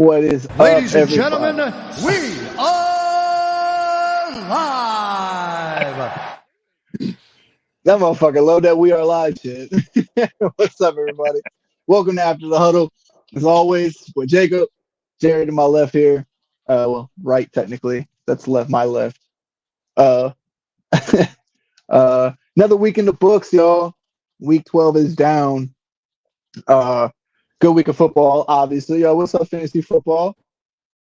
What is Ladies up, and gentlemen, everybody? we are live. That motherfucker load that we are live shit. What's up, everybody? Welcome to After the Huddle. As always, with Jacob, Jared to my left here. Well, right technically. That's left, my left. Uh, another week in the books, y'all. Week 12 is down. Good week of football, obviously. What's up, fantasy football?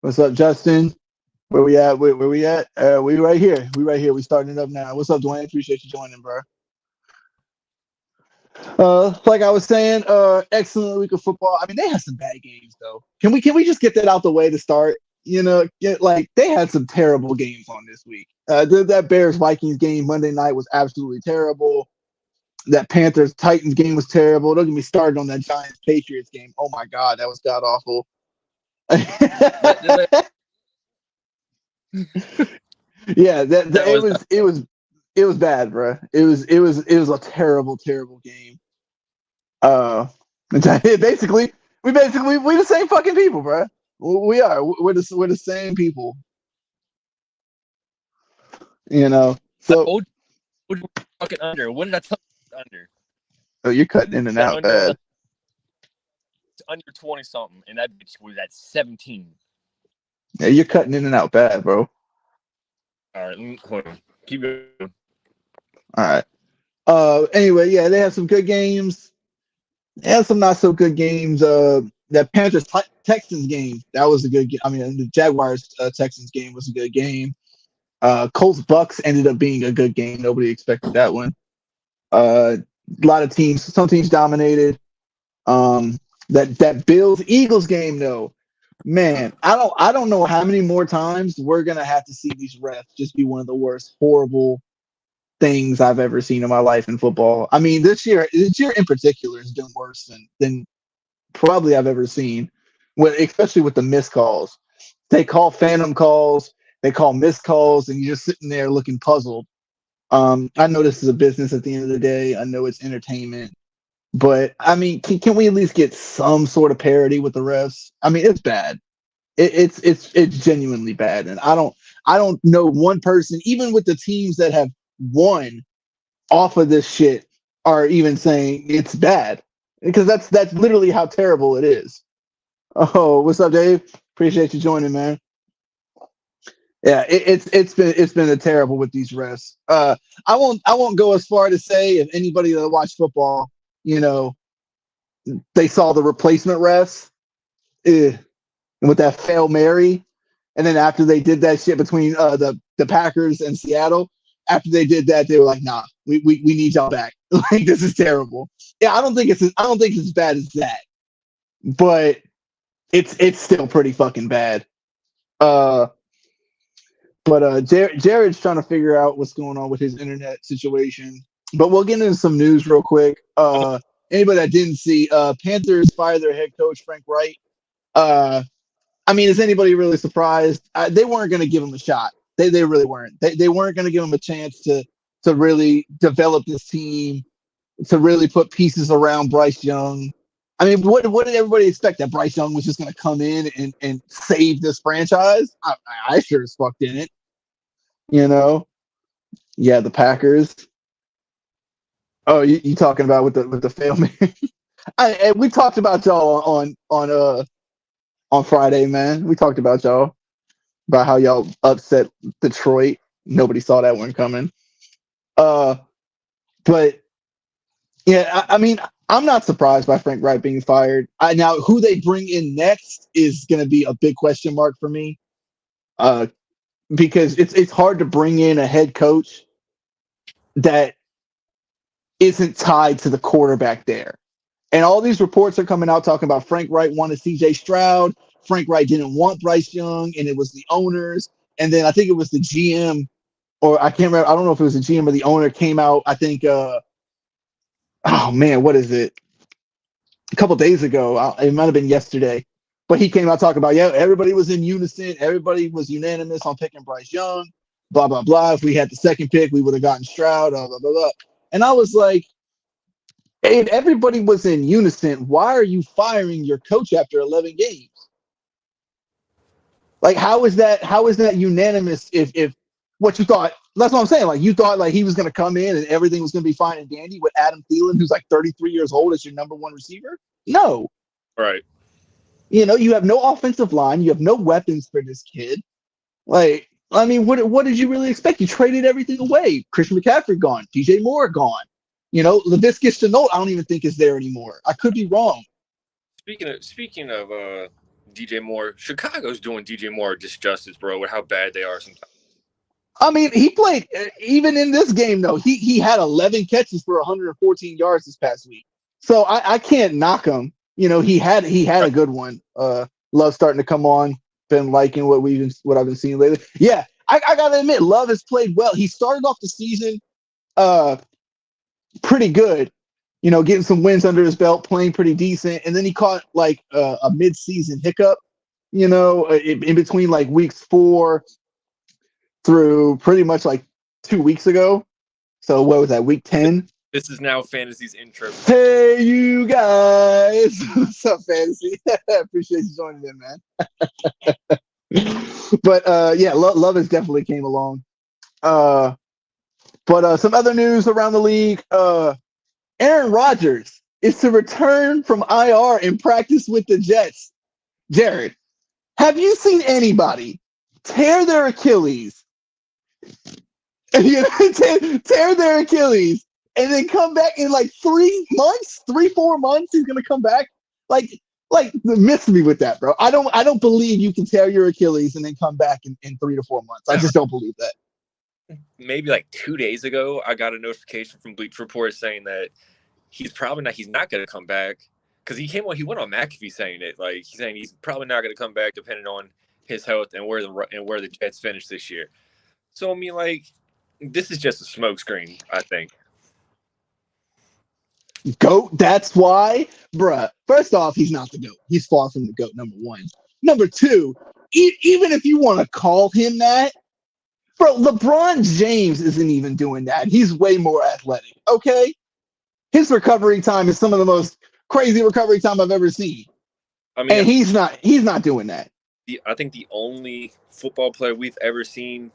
What's up, Justin? Where we at? Where we at? We right here. We right here. We starting it up now. What's up, Dwayne? Appreciate you joining, bro. Like I was saying, excellent week of football. I mean, they had some bad games though. Can we just get that out the way to start? They had some terrible games on this week. That Bears Vikings game Monday night was absolutely terrible. That Panthers Titans game was terrible. Don't get me started on that Giants Patriots game. Oh my god, that was god awful. Yeah, it was bad, bro. It was a terrible game. Basically we the same fucking people, bro. We are. We're the same people. You know. So fucking under. What did I tell you under? Oh, you're cutting in and out bad. Under 20 something, and that bitch was at 17. Yeah, you're cutting in and out bad, bro. All right, hold on. Keep going. All right. Anyway, yeah, they had some good games. They had some not so good games. That Panthers Texans game, that was a good game. I mean, the Jaguars Texans game was a good game. Colts Bucks ended up being a good game. Nobody expected that one. A lot of teams, some teams dominated. That Bills Eagles game though, man, I don't know how many more times we're gonna have to see these refs just be one of the worst horrible things I've ever seen in my life in football. I mean, this year in particular has been worse than probably I've ever seen. Especially with the missed calls. They call phantom calls, they call missed calls, and you're just sitting there looking puzzled. I know this is a business at the end of the day. I know it's entertainment. But I mean, can we at least get some sort of parity with the refs? I mean, it's bad. It's genuinely bad, and I don't know one person, even with the teams that have won off of this shit, are even saying it's bad, because that's literally how terrible it is. Oh, what's up, Dave? Appreciate you joining, man. Yeah, it's been a terrible with these refs. I won't go as far to say if anybody that watched football, they saw the replacement refs with that fail Mary. And then after they did that shit between the Packers and Seattle, after they did that, they were like, nah, we need y'all back. Like, this is terrible. Yeah, I don't think it's as bad as that. But it's still pretty fucking bad. But Jared's trying to figure out what's going on with his internet situation. But we'll get into some news real quick. Anybody that didn't see, Panthers fired their head coach, Frank Wright. I mean, is anybody really surprised? They weren't going to give him a shot. They really weren't. They weren't going to give him a chance to really develop this team, to really put pieces around Bryce Young. I mean, what did everybody expect? That Bryce Young was just going to come in and save this franchise? I sure as fuck didn't. Yeah, the Packers. Oh, you talking about with the failment? We talked about y'all on Friday, man. We talked about y'all, about how y'all upset Detroit. Nobody saw that one coming. But yeah, I mean, I'm not surprised by Frank Wright being fired. Now, who they bring in next is going to be a big question mark for me. Because it's hard to bring in a head coach that isn't tied to the quarterback there. And all these reports are coming out talking about Frank Wright wanted CJ Stroud. Frank Wright didn't want Bryce Young, and it was the owners. And then I think it was the GM, or I can't remember. I don't know if it was the GM or the owner came out. I think, oh man, what is it? A couple days ago, it might have been yesterday. But he came out talking about, yeah, everybody was in unison. Everybody was unanimous on picking Bryce Young, blah, blah, blah. If we had the second pick, we would have gotten Stroud, blah, blah, blah, blah. And I was like, hey, if everybody was in unison, why are you firing your coach after 11 games? Like, how is that unanimous? If what you thought, that's what I'm saying. Like, you thought like he was going to come in and everything was going to be fine and dandy with Adam Thielen, who's like 33 years old, as your number one receiver. No, Right. you have no offensive line, you have no weapons for this kid. Like, I mean, what did you really expect? You traded everything away. Christian McCaffrey gone, DJ Moore gone. Laviska Shenault, I don't even think is there anymore. I could be wrong. Speaking of DJ Moore, Chicago's doing DJ Moore disjustice, bro, with how bad they are sometimes. I mean, he played even in this game though. He had 11 catches for 114 yards this past week. So I can't knock him. He had a good one. Love starting to come on. Been liking what I've been seeing lately. Yeah, I gotta admit, Love has played well. He started off the season pretty good. Getting some wins under his belt, playing pretty decent, and then he caught like a mid-season hiccup. In between like weeks 4 through pretty much like 2 weeks ago. So what was that, week 10? This is now Fantasy's intro. Hey, you guys. What's up, Fantasy? Appreciate you joining in, man. But yeah, Love has definitely came along. But some other news around the league. Aaron Rodgers is to return from IR and practice with the Jets. Jared, have you seen anybody tear their Achilles? Tear their Achilles and then come back in like 4 months. He's gonna come back. Like miss me with that, bro. I don't believe you can tear your Achilles and then come back in 3 to 4 months. I just don't believe that. Maybe like 2 days ago, I got a notification from Bleach Report saying that he's not going to come back, because he went on McAfee saying it. Like, he's saying he's probably not going to come back depending on his health and where the Jets finish this year. So I mean, like, this is just a smokescreen, I think. GOAT, that's why, bruh. First off, he's not the GOAT. He's far from the GOAT, number one. Number two, even if you want to call him that, bro, LeBron James isn't even doing that. He's way more athletic, okay? His recovery time is some of the most crazy recovery time I've ever seen. I mean, and he's not doing that. I think the only football player we've ever seen,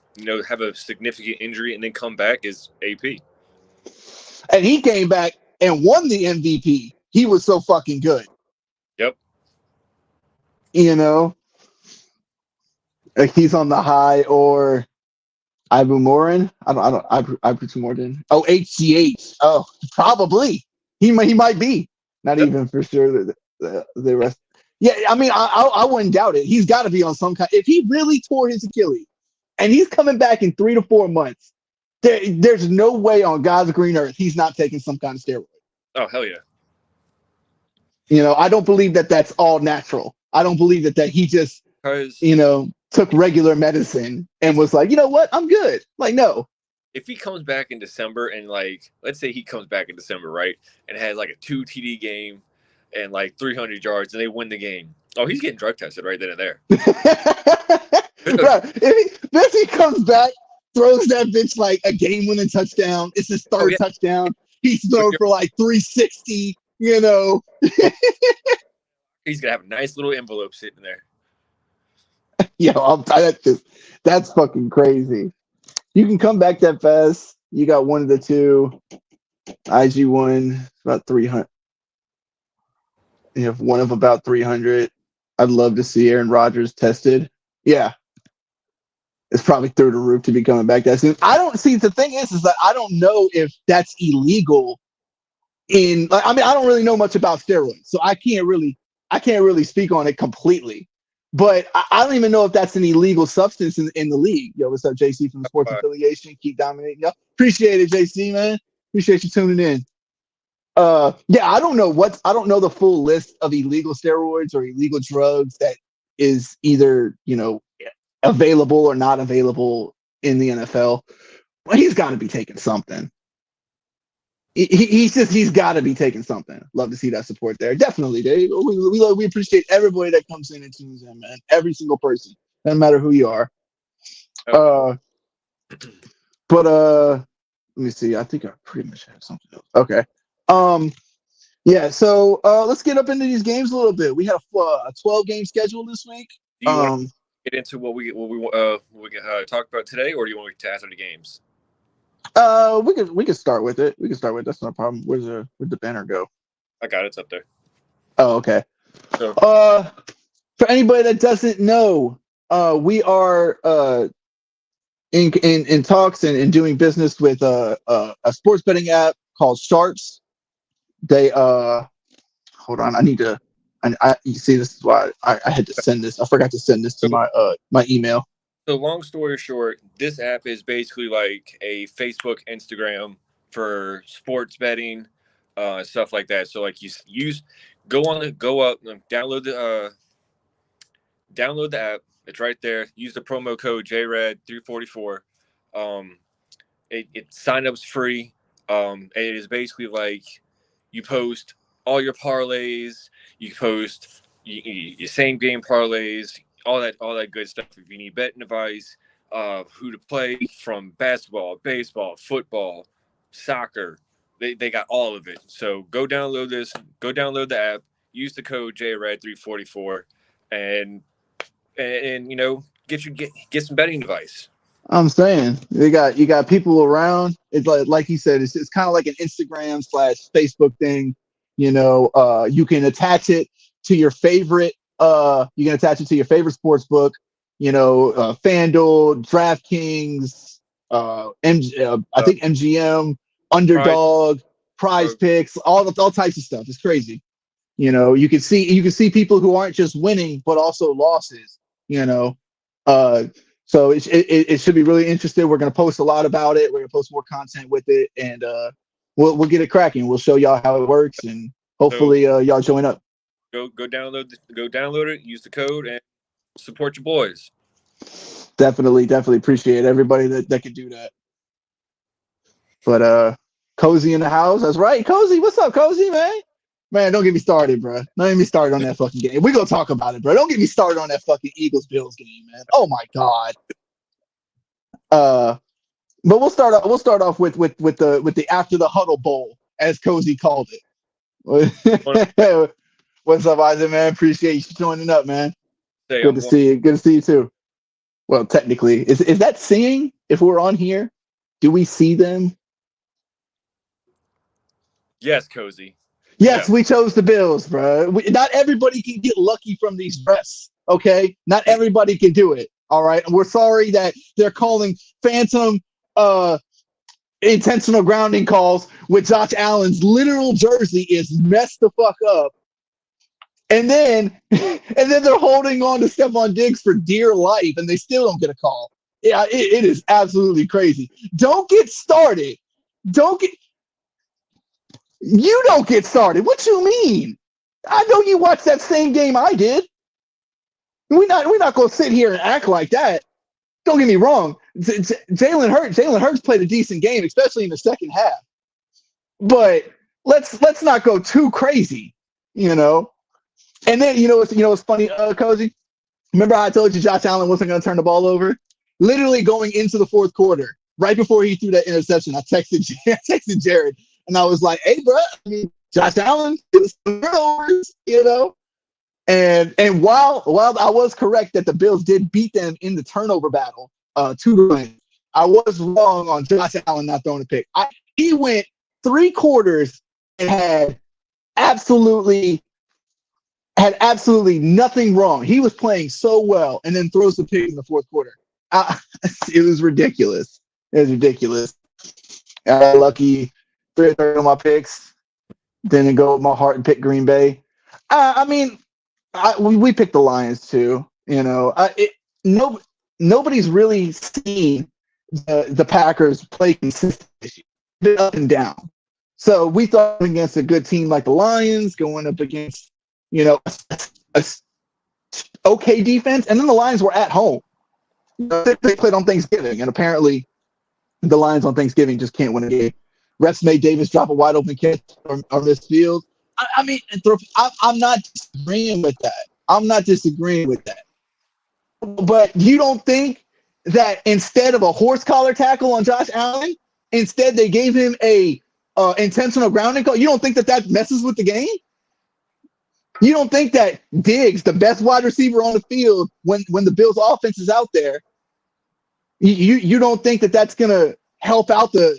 have a significant injury and then come back is AP. And he came back and won the MVP. He was so fucking good. Yep. He's on the high, or Ibu Morin. Ibu Morin. Oh, HGH. Oh, probably. He might be. Not even for sure. The rest. Yeah, I mean, I wouldn't doubt it. He's got to be on some kind. If he really tore his Achilles, and he's coming back in 3 to 4 months, there's no way on God's green earth he's not taking some kind of steroid. Oh, hell yeah. I don't believe that that's all natural. I don't believe that he just, took regular medicine and was like, you know what, I'm good. Like, no. If he comes back in December and, like, let's say he comes back in December, right, and has like a 2 TD game and like 300 yards and they win the game. Oh, he's getting drug tested right then and there. Bro, if he comes back, throws that bitch like a game-winning touchdown. It's his third touchdown. He's thrown for like 360, He's going to have a nice little envelope sitting there. That's fucking crazy. You can come back that fast. You got one of the two. IG1, about 300. You have one of about 300. I'd love to see Aaron Rodgers tested. Yeah. It's probably through the roof to be coming back that soon. I don't see, the thing is that I don't know if that's illegal I don't really know much about steroids, so I can't really speak on it completely. But I don't even know if that's an illegal substance in the league. Yo, what's up, JC from the Sports Affiliation? Keep dominating. Yo, appreciate it, JC, man. Appreciate you tuning in. I don't know the full list of illegal steroids or illegal drugs that is either, available or not available in the NFL. Well, he's got to be taking something. He's got to be taking something. Love to see that support there. Definitely, Dave. We appreciate everybody that comes in and tunes in, man. Every single person, no matter who you are. Okay. Let me see. I think I pretty much have something else. Okay. So let's get up into these games a little bit. We had a 12-game schedule this week. get into what we talk about today, or do you want to after the games? We could start with it. We can start with that's not a problem. Where'd the banner go? I got it. It's up there. Oh, okay. So, for anybody that doesn't know, we are in talks and doing business with a sports betting app called SHARPZ. They hold on, you see, this is why I had to send this. I forgot to send this to my email. So long story short, this app is basically like a Facebook, Instagram for sports betting, stuff like that. So like you download the app. It's right there. Use the promo code JRED344. Sign up's free. It is basically like you post all your parlays, you post your same game parlays, all that good stuff. If you need betting advice, who to play from basketball, baseball, football, soccer, they got all of it. So go download the app, use the code JRED344, and get some betting advice. I'm saying you got people around. It's like you said, it's kind of like an Instagram / Facebook thing. You can attach it to your favorite. You can attach it to your favorite sports book. FanDuel, DraftKings, I think MGM, Underdog, Prize Picks, all types of stuff. It's crazy. You can see people who aren't just winning but also losses. So it should be really interesting. We're going to post a lot about it. We're going to post more content with it, and we'll get it cracking. We'll show y'all how it works, and hopefully y'all join up. Go download it. Use the code and support your boys. Definitely appreciate everybody that can do that. But Cozy in the house. That's right, Cozy. What's up, Cozy, man? Man, don't get me started, bro. Don't get me started on that fucking game. We're gonna talk about it, bro. Don't get me started on that fucking Eagles-Bills game, man. Oh my god. But we'll start off with the after the huddle bowl, as Cozy called it. What's up, Isaac, man? Appreciate you joining up, man. Good to see you. Good to see you too. Well, technically, is that seeing? If we're on here, do we see them? Yes, Cozy. Yes, we chose the Bills, bro. Not everybody can get lucky from these refs, okay? Not everybody can do it, all right? And we're sorry that they're calling phantom intentional grounding calls with Josh Allen's literal jersey is messed the fuck up. And then they're holding on to Stephon Diggs for dear life, and they still don't get a call. Yeah, it is absolutely crazy. Don't get started. You don't get started. What you mean? I know you watched that same game I did. We're not gonna sit here and act like that. Don't get me wrong. Jalen Hurts played a decent game, especially in the second half. But let's not go too crazy, And then what's funny, Cozy? Remember how I told you Josh Allen wasn't gonna turn the ball over? Literally going into the fourth quarter, right before he threw that interception, I texted Jared. And I was like, hey, bro, Josh Allen, it was turnovers, And while I was correct that the Bills did beat them in the turnover battle, 2-1, I was wrong on Josh Allen not throwing a pick. He went 3 quarters and had absolutely nothing wrong. He was playing so well, and then throws the pick in the fourth quarter. It was ridiculous. I got lucky. 3 of my picks, didn't go with my heart and pick Green Bay. We picked the Lions too. Nobody's really seen the Packers play consistently, up and down. So we thought against a good team like the Lions, going up against a okay defense, and then the Lions were at home. They played on Thanksgiving, and apparently the Lions on Thanksgiving just can't win a game. Refs made Davis drop a wide open catch or miss field. I'm not disagreeing with that. But you don't think that instead of a horse collar tackle on Josh Allen, instead they gave him a intentional grounding call? You don't think that messes with the game? You don't think that Diggs, the best wide receiver on the field, when the Bills' offense is out there, you don't think that that's gonna help out the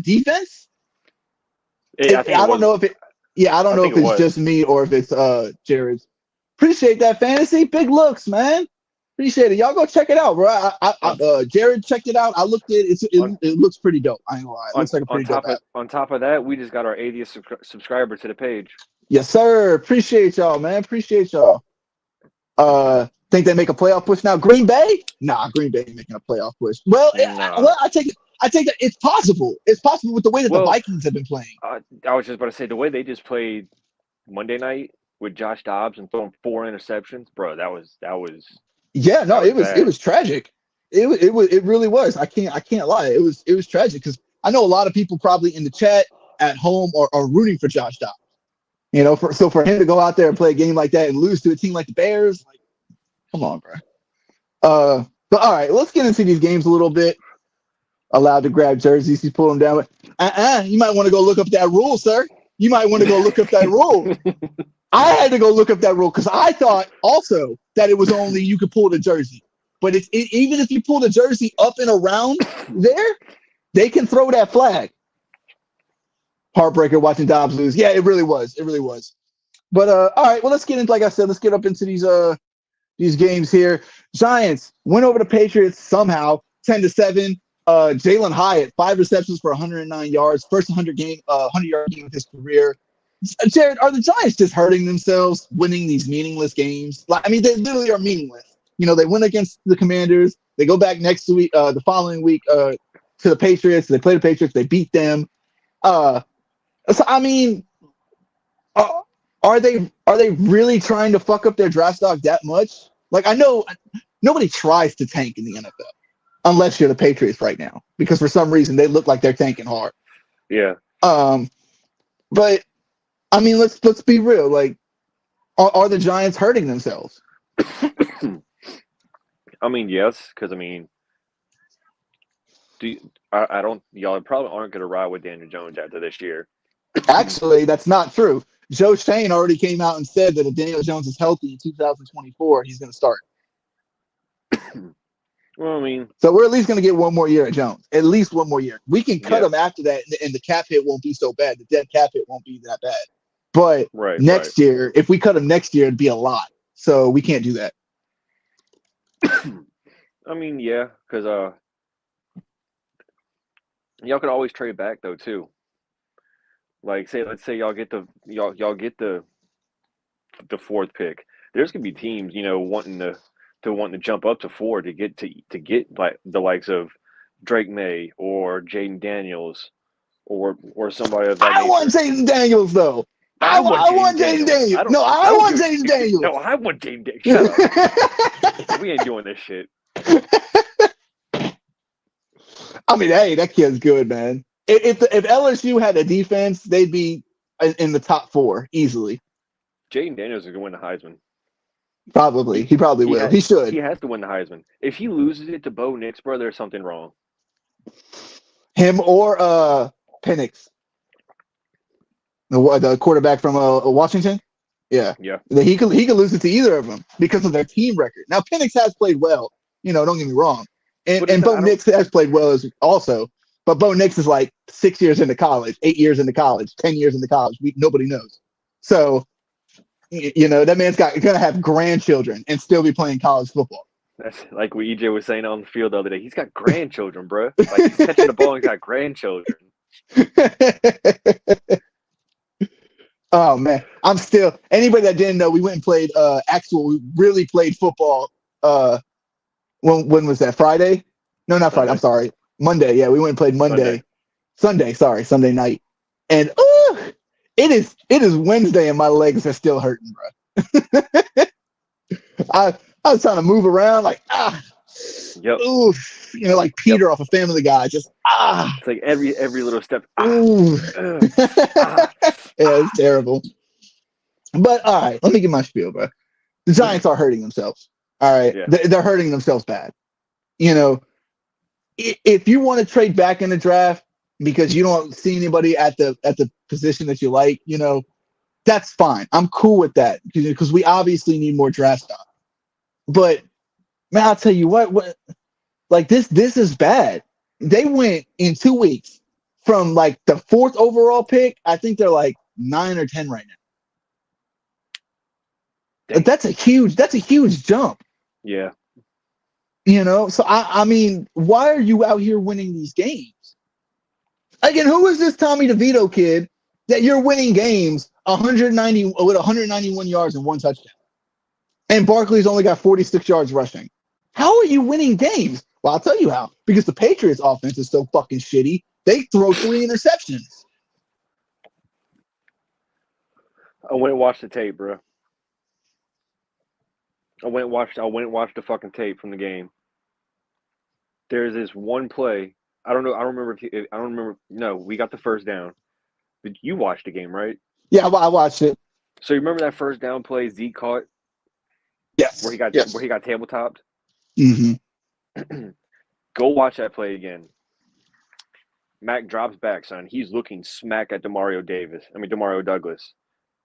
defense? I think I don't know if it. Yeah, I don't I know think if it it's just was. me or if it's Jared's. Appreciate that fantasy. Big looks, man. Appreciate it. Y'all go check it out, bro. Jared checked it out. I looked at it. It looks pretty dope. I ain't gonna lie. It looks like a pretty dope app. On top of that, we just got our 80th subscriber to the page. Yes, sir. Appreciate y'all, man. Appreciate y'all. Think they make a playoff push now? Green Bay? Nah, Green Bay ain't making a playoff push. Well, I take it. I think that it's possible. It's possible with the way that the Vikings have been playing. I was just about to say the way they just played Monday night with Josh Dobbs and throwing 4 interceptions, bro. That was. Yeah, no, it was bad. tragic. It really was. I can't lie. It was tragic because I know a lot of people probably in the chat at home are rooting for Josh Dobbs. You know, so for him to go out there and play a game like that and lose to a team like the Bears, like, come on, bro. But all right, let's get into these games a little bit. Allowed to grab jerseys, he's pulling them down. You might want to go look up that rule, sir. You might want to go look up that rule. I had to go look up that rule because I thought also that it was only you could pull the jersey. But even if you pull the jersey up and around there, they can throw that flag. Heartbreaker watching Dobbs lose. Yeah, it really was. It really was. But all right, well, let's get into, like I said, let's get up into these games here. Giants went over the Patriots somehow, 10-7. Jalen Hyatt, 5 receptions for 109 yards, first 100-yard game of his career. Jared, are the Giants just hurting themselves winning these meaningless games? Like, I mean, they literally are meaningless. You know, they win against the Commanders. They go back next week, the following week, to the Patriots. They play the Patriots. They beat them. So I mean, are they really trying to fuck up their draft stock that much? Like, I know nobody tries to tank in the NFL unless you're the Patriots right now, because for some reason they look like they're tanking hard. Yeah. But I mean, let's be real. Like, are the Giants hurting themselves? I mean, yes, because I mean, I don't. Y'all probably aren't going to ride with Daniel Jones after this year. Actually, that's not true. Joe Shane already came out and said that if Daniel Jones is healthy in 2024, he's going to start. Well, I mean, so we're at least going to get one more year at Jones. At least one more year. We can cut him after that, and the cap hit won't be so bad. The dead cap hit won't be that bad. But next year, if we cut him next year, it'd be a lot. So we can't do that. I mean, yeah, because y'all could always trade back though too. Like, let's say y'all get the 4th pick. There's gonna be teams, you know, wanting to jump up to 4 to get like the likes of Drake May or Jaden Daniels or somebody of that nature. I want Jaden Daniels though. I want Jaden Daniels. No, I want Jaden Daniels. No, I want Jaden Daniels. Shut up. We ain't doing this shit. I mean, hey, that kid's good, man. If LSU had a defense, they'd be in the top 4 easily. Jaden Daniels is going to win the Heisman. Probably. He probably will. He should. He has to win the Heisman. If he loses it to Bo Nix, bro, there's something wrong. Him or Penix, the quarterback from Washington. Yeah. He could lose it to either of them because of their team record. Now, Penix has played well. You know, don't get me wrong. And Bo Nix has played well as also. But Bo Nix is like 6 years into college, 8 years into college, 10 years into college. Nobody knows. So, you know, that man's gonna have grandchildren and still be playing college football. That's like what EJ was saying on the field the other day. He's got grandchildren, bro. Like, he's catching the ball and he's got grandchildren. Oh man, I'm still. Anybody that didn't know, we went and played. We really played football. When was that? Friday? No, not Friday. I'm sorry. Monday. Yeah, we went and played Monday. Sunday. Sorry, Sunday night. And it is Wednesday, and my legs are still hurting, bro. I was trying to move around like Yep. Oof, you know, like Peter off of Family Guy, just It's like every little step. Ooh. Yeah, it's terrible. But all right, let me get my spiel, bro. The Giants are hurting themselves. All right, they're hurting themselves bad. You know, if you want to trade back in the draft because you don't see anybody at the position that you like, you know, That's fine. I'm cool with that because we obviously need more draft stock. But man, I'll tell you what like this is bad. They went in 2 weeks from like the 4th overall pick. I think they're like 9 or 10 right now. Dang. That's a huge jump. Yeah. So I mean, why are you out here winning these games? Again, who is this Tommy DeVito kid that you're winning games 191 yards and 1 touchdown? And Barkley's only got 46 yards rushing. How are you winning games? Well, I'll tell you how. Because the Patriots offense is so fucking shitty. They throw 3 interceptions. I went and watched the tape, bro. I went and watched the fucking tape from the game. There's this one play. I don't know. I don't remember. No, we got the first down. But you watched the game, right? Yeah, I watched it. So you remember that first down play Zeke caught? Yes. Where he got tabletopped? Mm-hmm. Go watch that play again. Mac drops back, son. He's looking smack at Demario Douglas.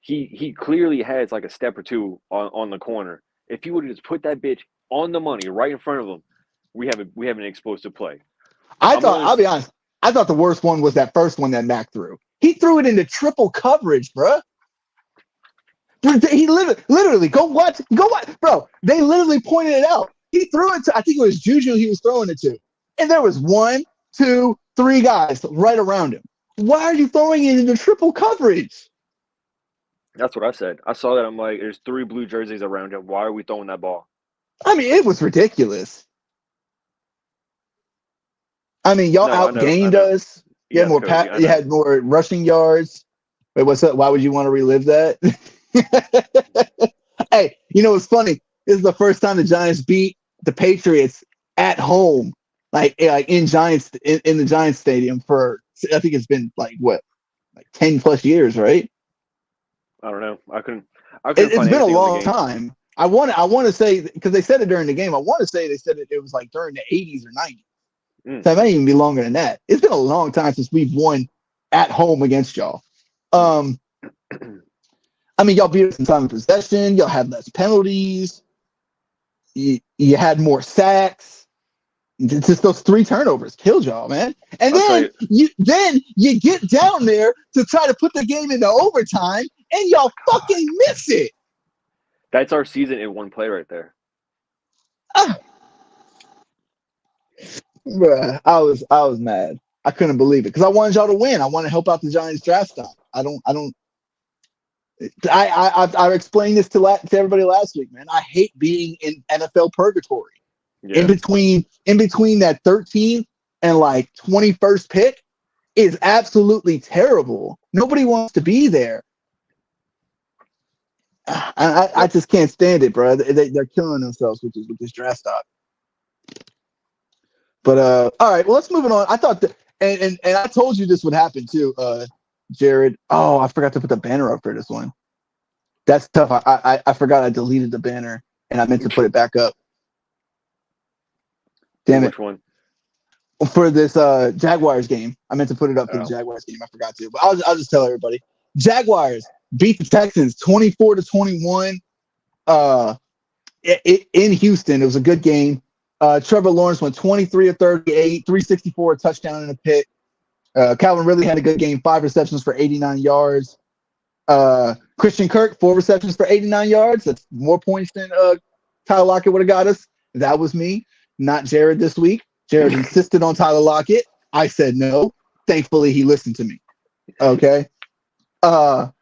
He clearly has like a step or two on the corner. If he would have just put that bitch on the money right in front of him, we have an explosive play. I'll be honest. I thought the worst one was that first one that Mac threw. He threw it into triple coverage, bro. He literally go watch, bro. They literally pointed it out. He threw it to, I think it was Juju he was throwing it to. And there was 1, 2, 3 guys right around him. Why are you throwing it into triple coverage? That's what I said. I saw that. I'm like, there's 3 blue jerseys around him. Why are we throwing that ball? I mean, it was ridiculous. I mean, y'all outgained us. You had more rushing yards. Wait, what's up? Why would you want to relive that? Hey, what's funny? This is the first time the Giants beat the Patriots at home, like in the Giants stadium for, I think it's been like 10 plus years, right? I don't know. I couldn't. It's been a long time. I want to say, because they said it during the game. I want to say they said it was like during the 80s or 90s. So it may even be longer than that. It's been a long time since we've won at home against y'all. I mean, y'all beat us in time of possession. Y'all had less penalties. You had more sacks. Just those 3 turnovers killed y'all, man. And then you get down there to try to put the game into overtime, and y'all fucking miss it. That's our season in one play right there. Bruh, I was mad. I couldn't believe it because I wanted y'all to win. I want to help out the Giants draft stock. I explained this to everybody last week, man. I hate being in NFL purgatory. Yeah. In between that 13th and like 21st pick is absolutely terrible. Nobody wants to be there. I just can't stand it, bro. They're killing themselves with this draft stock. But all right, well, let's move on. I thought that, and I told you this would happen too, Jared. Oh, I forgot to put the banner up for this one. That's tough. I forgot I deleted the banner and I meant to put it back up. Damn it. Which one? For this Jaguars game. I meant to put it up for the Jaguars game. I forgot to. But I'll just tell everybody. Jaguars beat the Texans 24-21 in Houston. It was a good game. Trevor Lawrence went 23 of 38, 364, a touchdown and a pick. Calvin Ridley had a good game, 5 receptions for 89 yards. Christian Kirk, 4 receptions for 89 yards. That's more points than Tyler Lockett would have got us. That was me, not Jared this week. Jared insisted on Tyler Lockett. I said no. Thankfully, he listened to me. Okay. But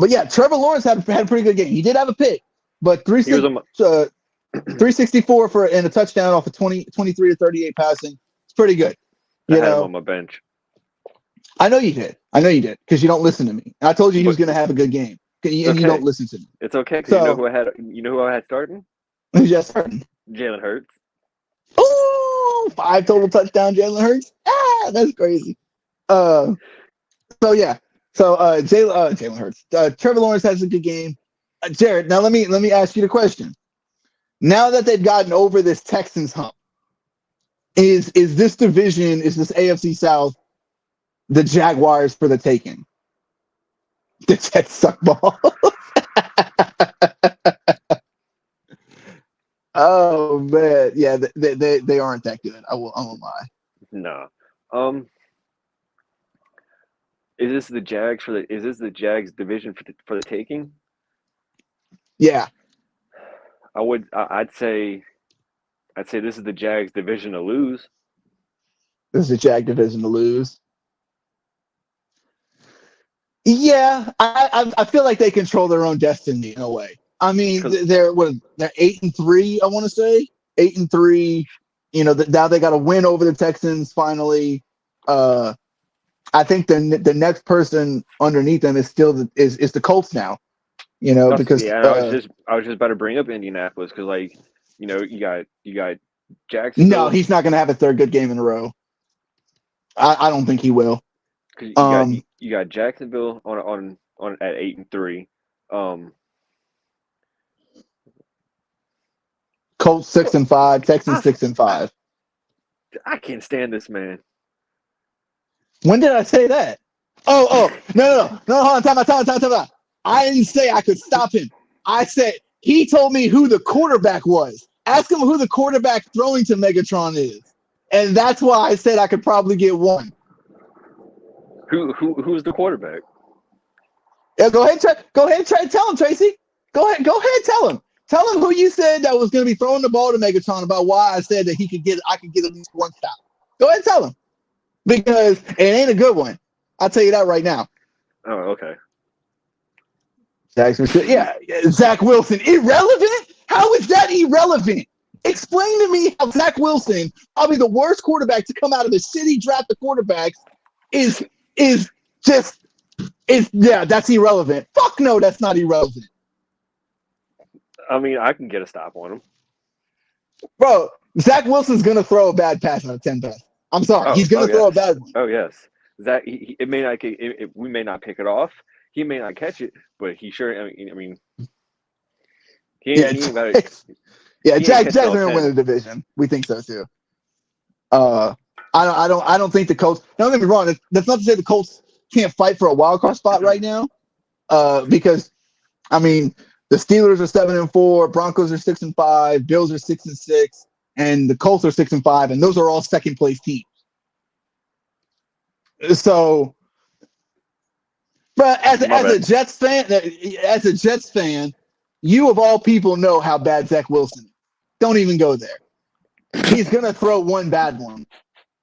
yeah, Trevor Lawrence had a pretty good game. He did have a pick, but 364 and a touchdown off of 23 to 38 passing. It's pretty good. I had him on my bench. I know you did because you don't listen to me. I told you he was going to have a good game, and you don't listen to me. It's okay. So, you know who I had starting? Who's just starting? Jalen Hurts. Oh, 5 total touchdowns, Jalen Hurts. That's crazy. So yeah. So Jalen Hurts. Trevor Lawrence has a good game. Jared, now let me ask you the question. Now that they've gotten over this Texans hump, is this division, is this AFC South the Jaguars for the taking? The Jets suck ball. Oh man, yeah, they aren't that good. I won't lie. No. Is this the Jags Is this the Jags division for the taking? Yeah, I'd say this is the Jags division to lose. this is the Jag division to lose. Yeah, I feel like they control their own destiny in a way. I mean, they're 8-3. I want to say 8-3. You know, now they got to win over the Texans finally. I think the next person underneath them is still the Colts now. You know, because I was just about to bring up Indianapolis because, like, you know, you got Jacksonville. No, he's not going to have a third good game in a row. I don't think he will. Because you got Jacksonville on at 8-3. Colts 6-5, Texans 6-5. I can't stand this man. When did I say that? Oh, no, hold on, time out. I didn't say I could stop him. I said he told me who the quarterback was. Ask him who the quarterback throwing to Megatron is. And that's why I said I could probably get one. Who's the quarterback? Yeah, go ahead, tell him, Tracy. Go ahead, tell him. Tell him who you said that was going to be throwing the ball to Megatron about why I said that I could get at least one stop. Go ahead and tell him. Because it ain't a good one. I'll tell you that right now. Oh, okay. Zach Wilson. Irrelevant? How is that irrelevant? Explain to me how Zach Wilson, probably the worst quarterback to come out of the city draft of quarterbacks, that's irrelevant. Fuck no, that's not irrelevant. I mean, I can get a stop on him. Bro, Zach Wilson's going to throw a bad pass out of 10 passes. I'm sorry. He's going to throw a bad one. Oh, yes. Zach, we may not pick it off. He may not catch it, but he sure. I mean, Jack's going to win the division. We think so too. I don't think the Colts. Don't get me wrong. That's not to say the Colts can't fight for a wild card spot right now. Because I mean, the Steelers are 7-4, Broncos are 6-5, Bills are 6-6, and the Colts are 6-5, and those are all second place teams. So. But as a Jets fan, you of all people know how bad Zach Wilson is. Don't even go there. He's gonna throw one bad one.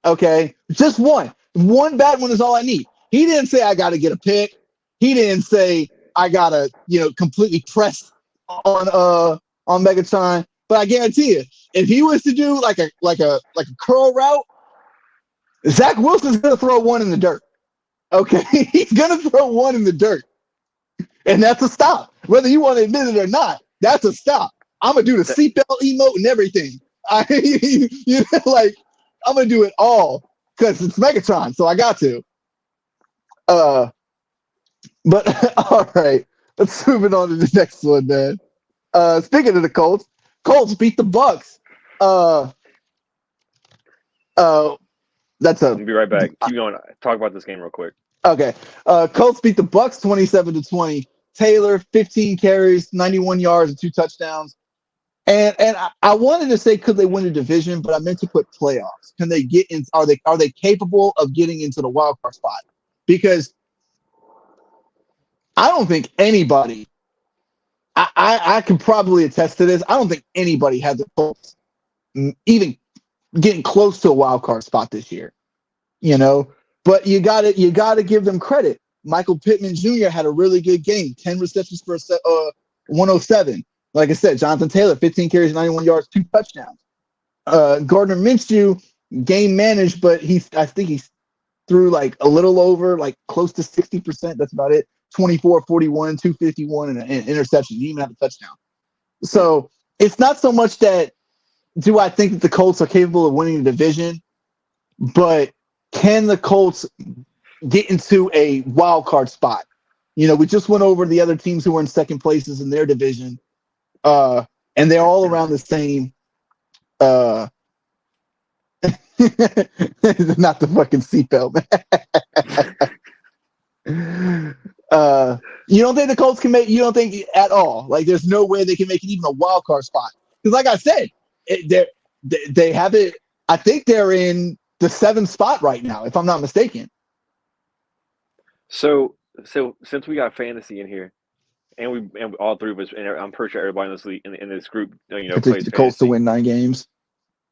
Okay? Just one. One bad one is all I need. He didn't say I gotta get a pick. He didn't say I gotta, completely press on Megatron. But I guarantee you, if he was to do like a curl route, Zach Wilson's gonna throw one in the dirt. Okay, he's going to throw one in the dirt. And that's a stop. Whether you want to admit it or not, that's a stop. I'm going to do the seatbelt emote and everything. I'm going to do it all because it's Megatron, so I got to. But, all right, let's move it on to the next one, man. Speaking of the Colts beat the Bucks. I'll be right back. Keep going. Talk about this game real quick. Okay. Colts beat the Bucks 27-20. Taylor, 15 carries, 91 yards, and 2 touchdowns. And I wanted to say could they win the division, but I meant to put playoffs. Can they get in? Are they capable of getting into the wild card spot? Because I don't think anybody. I can probably attest to this. I don't think anybody had the Colts even getting close to a wild card spot this year. But you gotta give them credit. Michael Pittman Jr. had a really good game, 10 receptions for 107. Like I said, Jonathan Taylor, 15 carries, 91 yards, 2 touchdowns. Gardner Minshew game managed, but I think he threw like a little over, like close to 60%. That's about it. 24, 41, 251, and an interception. He didn't even have a touchdown. So it's not so much that do I think that the Colts are capable of winning the division, but can the Colts get into a wild card spot? We just went over the other teams who were in second places in their division, and they're all around the same. Not the fucking seatbelt, man. You don't think the Colts can make? You don't think at all? Like, there's no way they can make it even a wild card spot. Because, like I said, they have it. I think they're in the 7th spot right now, if I'm not mistaken. So since we got fantasy in here, and all three of us, and I'm pretty sure everybody in this league, in this group, plays the Colts fantasy. to win 9 games.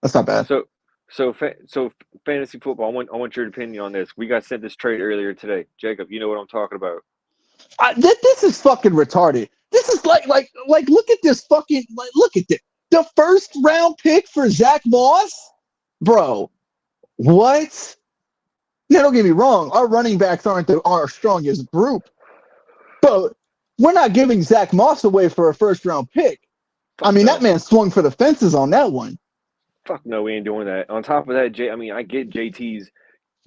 That's not bad. So fantasy football. I want your opinion on this. We got sent this trade earlier today. Jacob, you know what I'm talking about. This is fucking retarded. This is like look at this fucking look at this. The 1st round pick for Zach Moss, bro. What? Now don't get me wrong. Our running backs aren't our strongest group, but we're not giving Zach Moss away for a 1st round pick. That man swung for the fences on that one. Fuck no, we ain't doing that. On top of that, I get JT's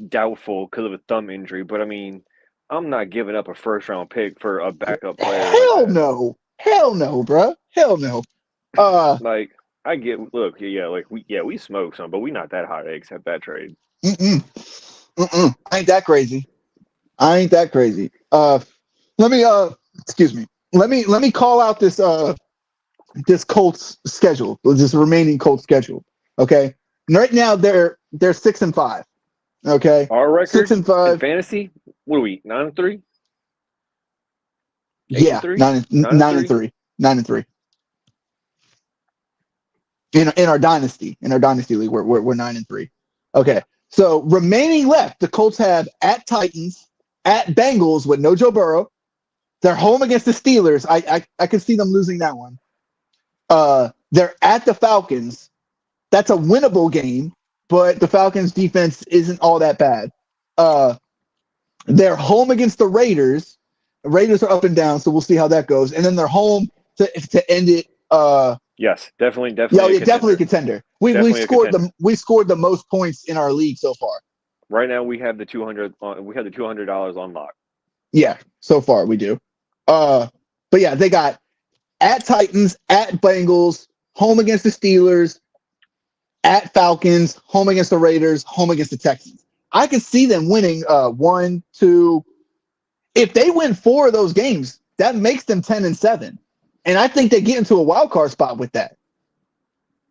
doubtful because of a thumb injury, but I'm not giving up a 1st round pick for a backup player. Hell no, bro. Hell no. I get. Look, we smoke some, but we not that hot to accept that trade. I ain't that crazy. Let me call out this Colts schedule, this remaining Colts schedule. Okay, right now they're 6-5. Okay, our record 6-5 in fantasy. What are we? 9-3. Yeah, 9-3. 9-3. In our dynasty league, we're 9-3. Okay, so remaining left, the Colts have at Titans, at Bengals with no Joe Burrow. They're home against the Steelers. I could see them losing that one. They're at the Falcons. That's a winnable game, but the Falcons defense isn't all that bad. They're home against the Raiders. The Raiders are up and down, so we'll see how that goes. And then they're home to end it. Yes, definitely. Yeah, definitely a contender. We scored the most points in our league so far. Right now, we have the $200 on lock. Yeah, so far we do. But yeah, they got at Titans, at Bengals, home against the Steelers, at Falcons, home against the Raiders, home against the Texans. I can see them winning 1, 2. If they win 4 of those games, that makes them 10-7. And I think they get into a wild card spot with that.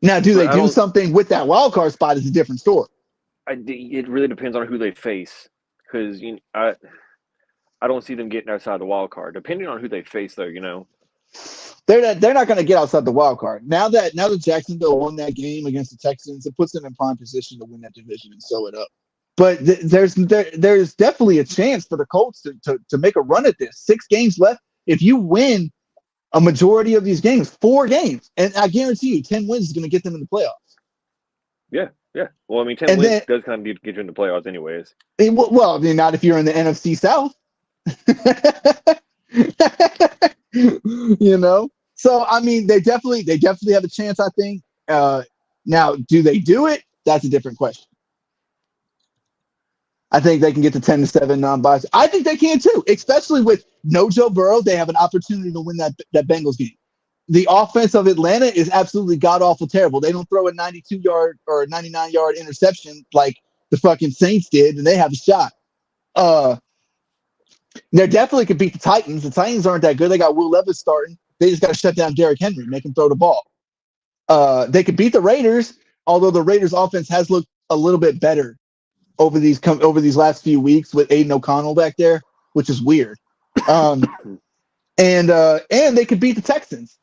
Now, do they do something with that wild card spot is a different story. It really depends on who they face, because I don't see them getting outside the wild card. Depending on who they face, though, they're not going to get outside the wild card. Now that Jacksonville won that game against the Texans, it puts them in prime position to win that division and sew it up. But there's definitely a chance for the Colts to make a run at this. 6 games left. If you win a majority of these games, 4 games, and I guarantee you 10 wins is going to get them in the playoffs. Yeah. Well, 10 wins does kind of get you in the playoffs anyways. Well, not if you're in the NFC South. So they definitely have a chance, I think. Now, do they do it? That's a different question. I think they can get to 10-7 non-biased. I think they can too, especially with no Joe Burrow. They have an opportunity to win that Bengals game. The offense of Atlanta is absolutely god-awful terrible. They don't throw a 92-yard or a 99-yard interception like the fucking Saints did, and they have a shot. They definitely could beat the Titans. The Titans aren't that good. They got Will Levis starting. They just got to shut down Derrick Henry, make him throw the ball. They could beat the Raiders, although the Raiders' offense has looked a little bit better over these last few weeks with Aiden O'Connell back there, which is weird. And they could beat the Texans.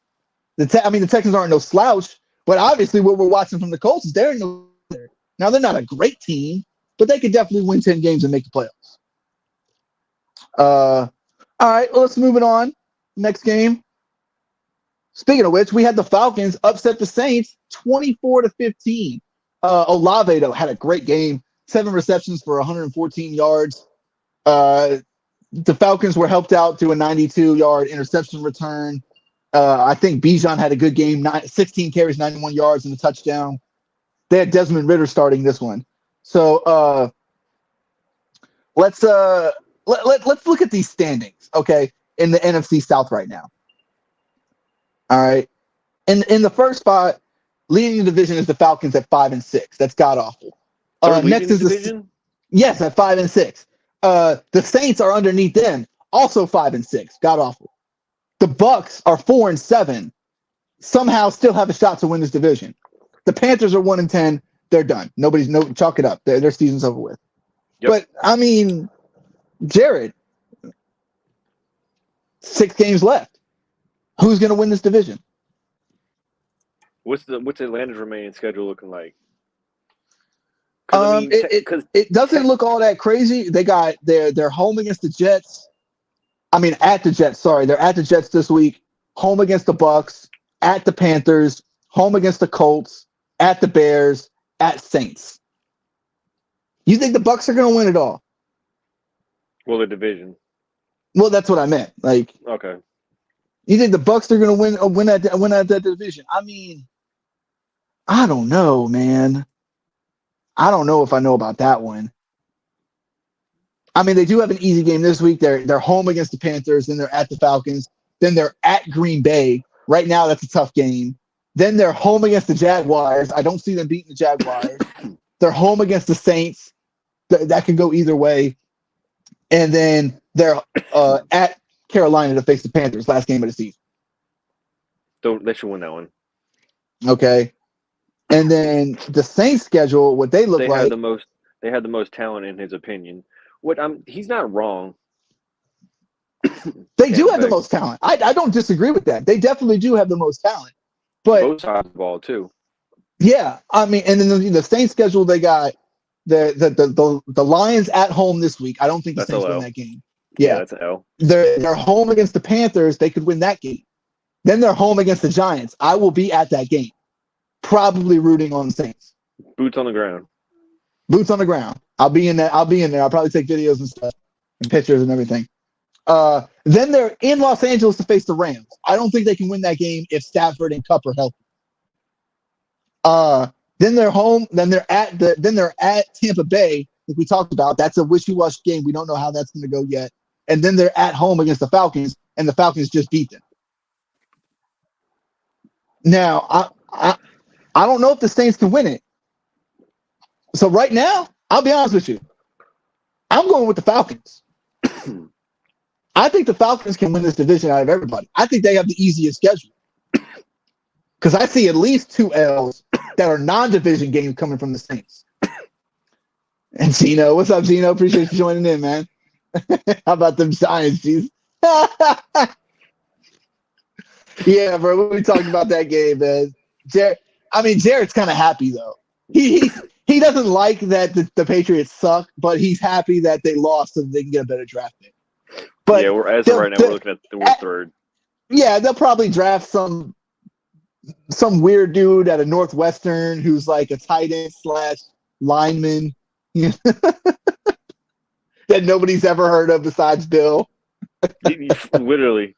The Texans aren't no slouch, but obviously what we're watching from the Colts is they're now they're not a great team, but they could definitely win 10 games and make the playoffs. All right, let's move it on. Next game. Speaking of which, we had the Falcons upset the Saints 24-15. Olave, though, had a great game. 7 receptions for 114 yards. The Falcons were helped out to a 92-yard interception return. I think Bijan had a good game, 16 carries, 91 yards, and a touchdown. They had Desmond Ridder starting this one. So let's look at these standings, okay, in the NFC South right now. All right. In the first spot, leading the division is the Falcons at 5-6. That's god awful. Next is division? Yes, at 5-6. The Saints are underneath them, also 5-6. God awful. The Bucks are 4-7. Somehow still have a shot to win this division. The Panthers are 1-10. They're done. Chalk it up. Their season's over with. Yep. But I mean, Jared, 6 games left. Who's going to win this division? What's Atlanta's remaining schedule looking like? It doesn't look all that crazy. They're home against the Jets. I mean, at the Jets. Sorry, they're at the Jets this week. Home against the Bucks. At the Panthers. Home against the Colts. At the Bears. At Saints. You think the Bucks are going to win it all? Well, the division. Well, that's what I meant. Like, okay. You think the Bucks are going to win at that division? I mean, I don't know, man. I don't know if I know about that one. I mean, they do have an easy game this week. They're home against the Panthers, then they're at the Falcons, then they're at Green Bay. Right now, that's a tough game. Then they're home against the Jaguars. I don't see them beating the Jaguars. They're home against the Saints. That can go either way. And then they're at Carolina to face the Panthers, last game of the season. They should win that one. Okay. And then the Saints schedule, what they look like. They had the most talent in his opinion. He's not wrong. They do have the most talent. I don't disagree with that. They definitely do have the most talent. But both sides of the ball too. Yeah, I mean, and then the Saints schedule, they got the Lions at home this week. I don't think the Saints win that game. Yeah, that's an L. They're home against the Panthers. They could win that game. Then they're home against the Giants. I will be at that game, probably rooting on the Saints. Boots on the ground. Boots on the ground. I'll be in there. I'll probably take videos and stuff and pictures and everything. Then they're in Los Angeles to face the Rams. I don't think they can win that game if Stafford and Kupp are healthy. Then they're home. Then they're at Tampa Bay, like we talked about. That's a wishy-washy game. We don't know how that's going to go yet. And then they're at home against the Falcons, and the Falcons just beat them. Now, I don't know if the Saints can win it. So right now, I'll be honest with you. I'm going with the Falcons. I think the Falcons can win this division out of everybody. I think they have the easiest schedule. Because I see at least 2 L's that are non-division games coming from the Saints. And Gino, what's up, Gino? Appreciate you joining in, man. How about them Giants, jeez? Yeah, bro. What are we talking about that game, man? Jared's kind of happy though. He doesn't like that the Patriots suck, but he's happy that they lost so they can get a better draft pick. But yeah, we're looking at we're third. Yeah, they'll probably draft some weird dude at a Northwestern who's like a tight end / lineman that nobody's ever heard of besides Bill. Literally.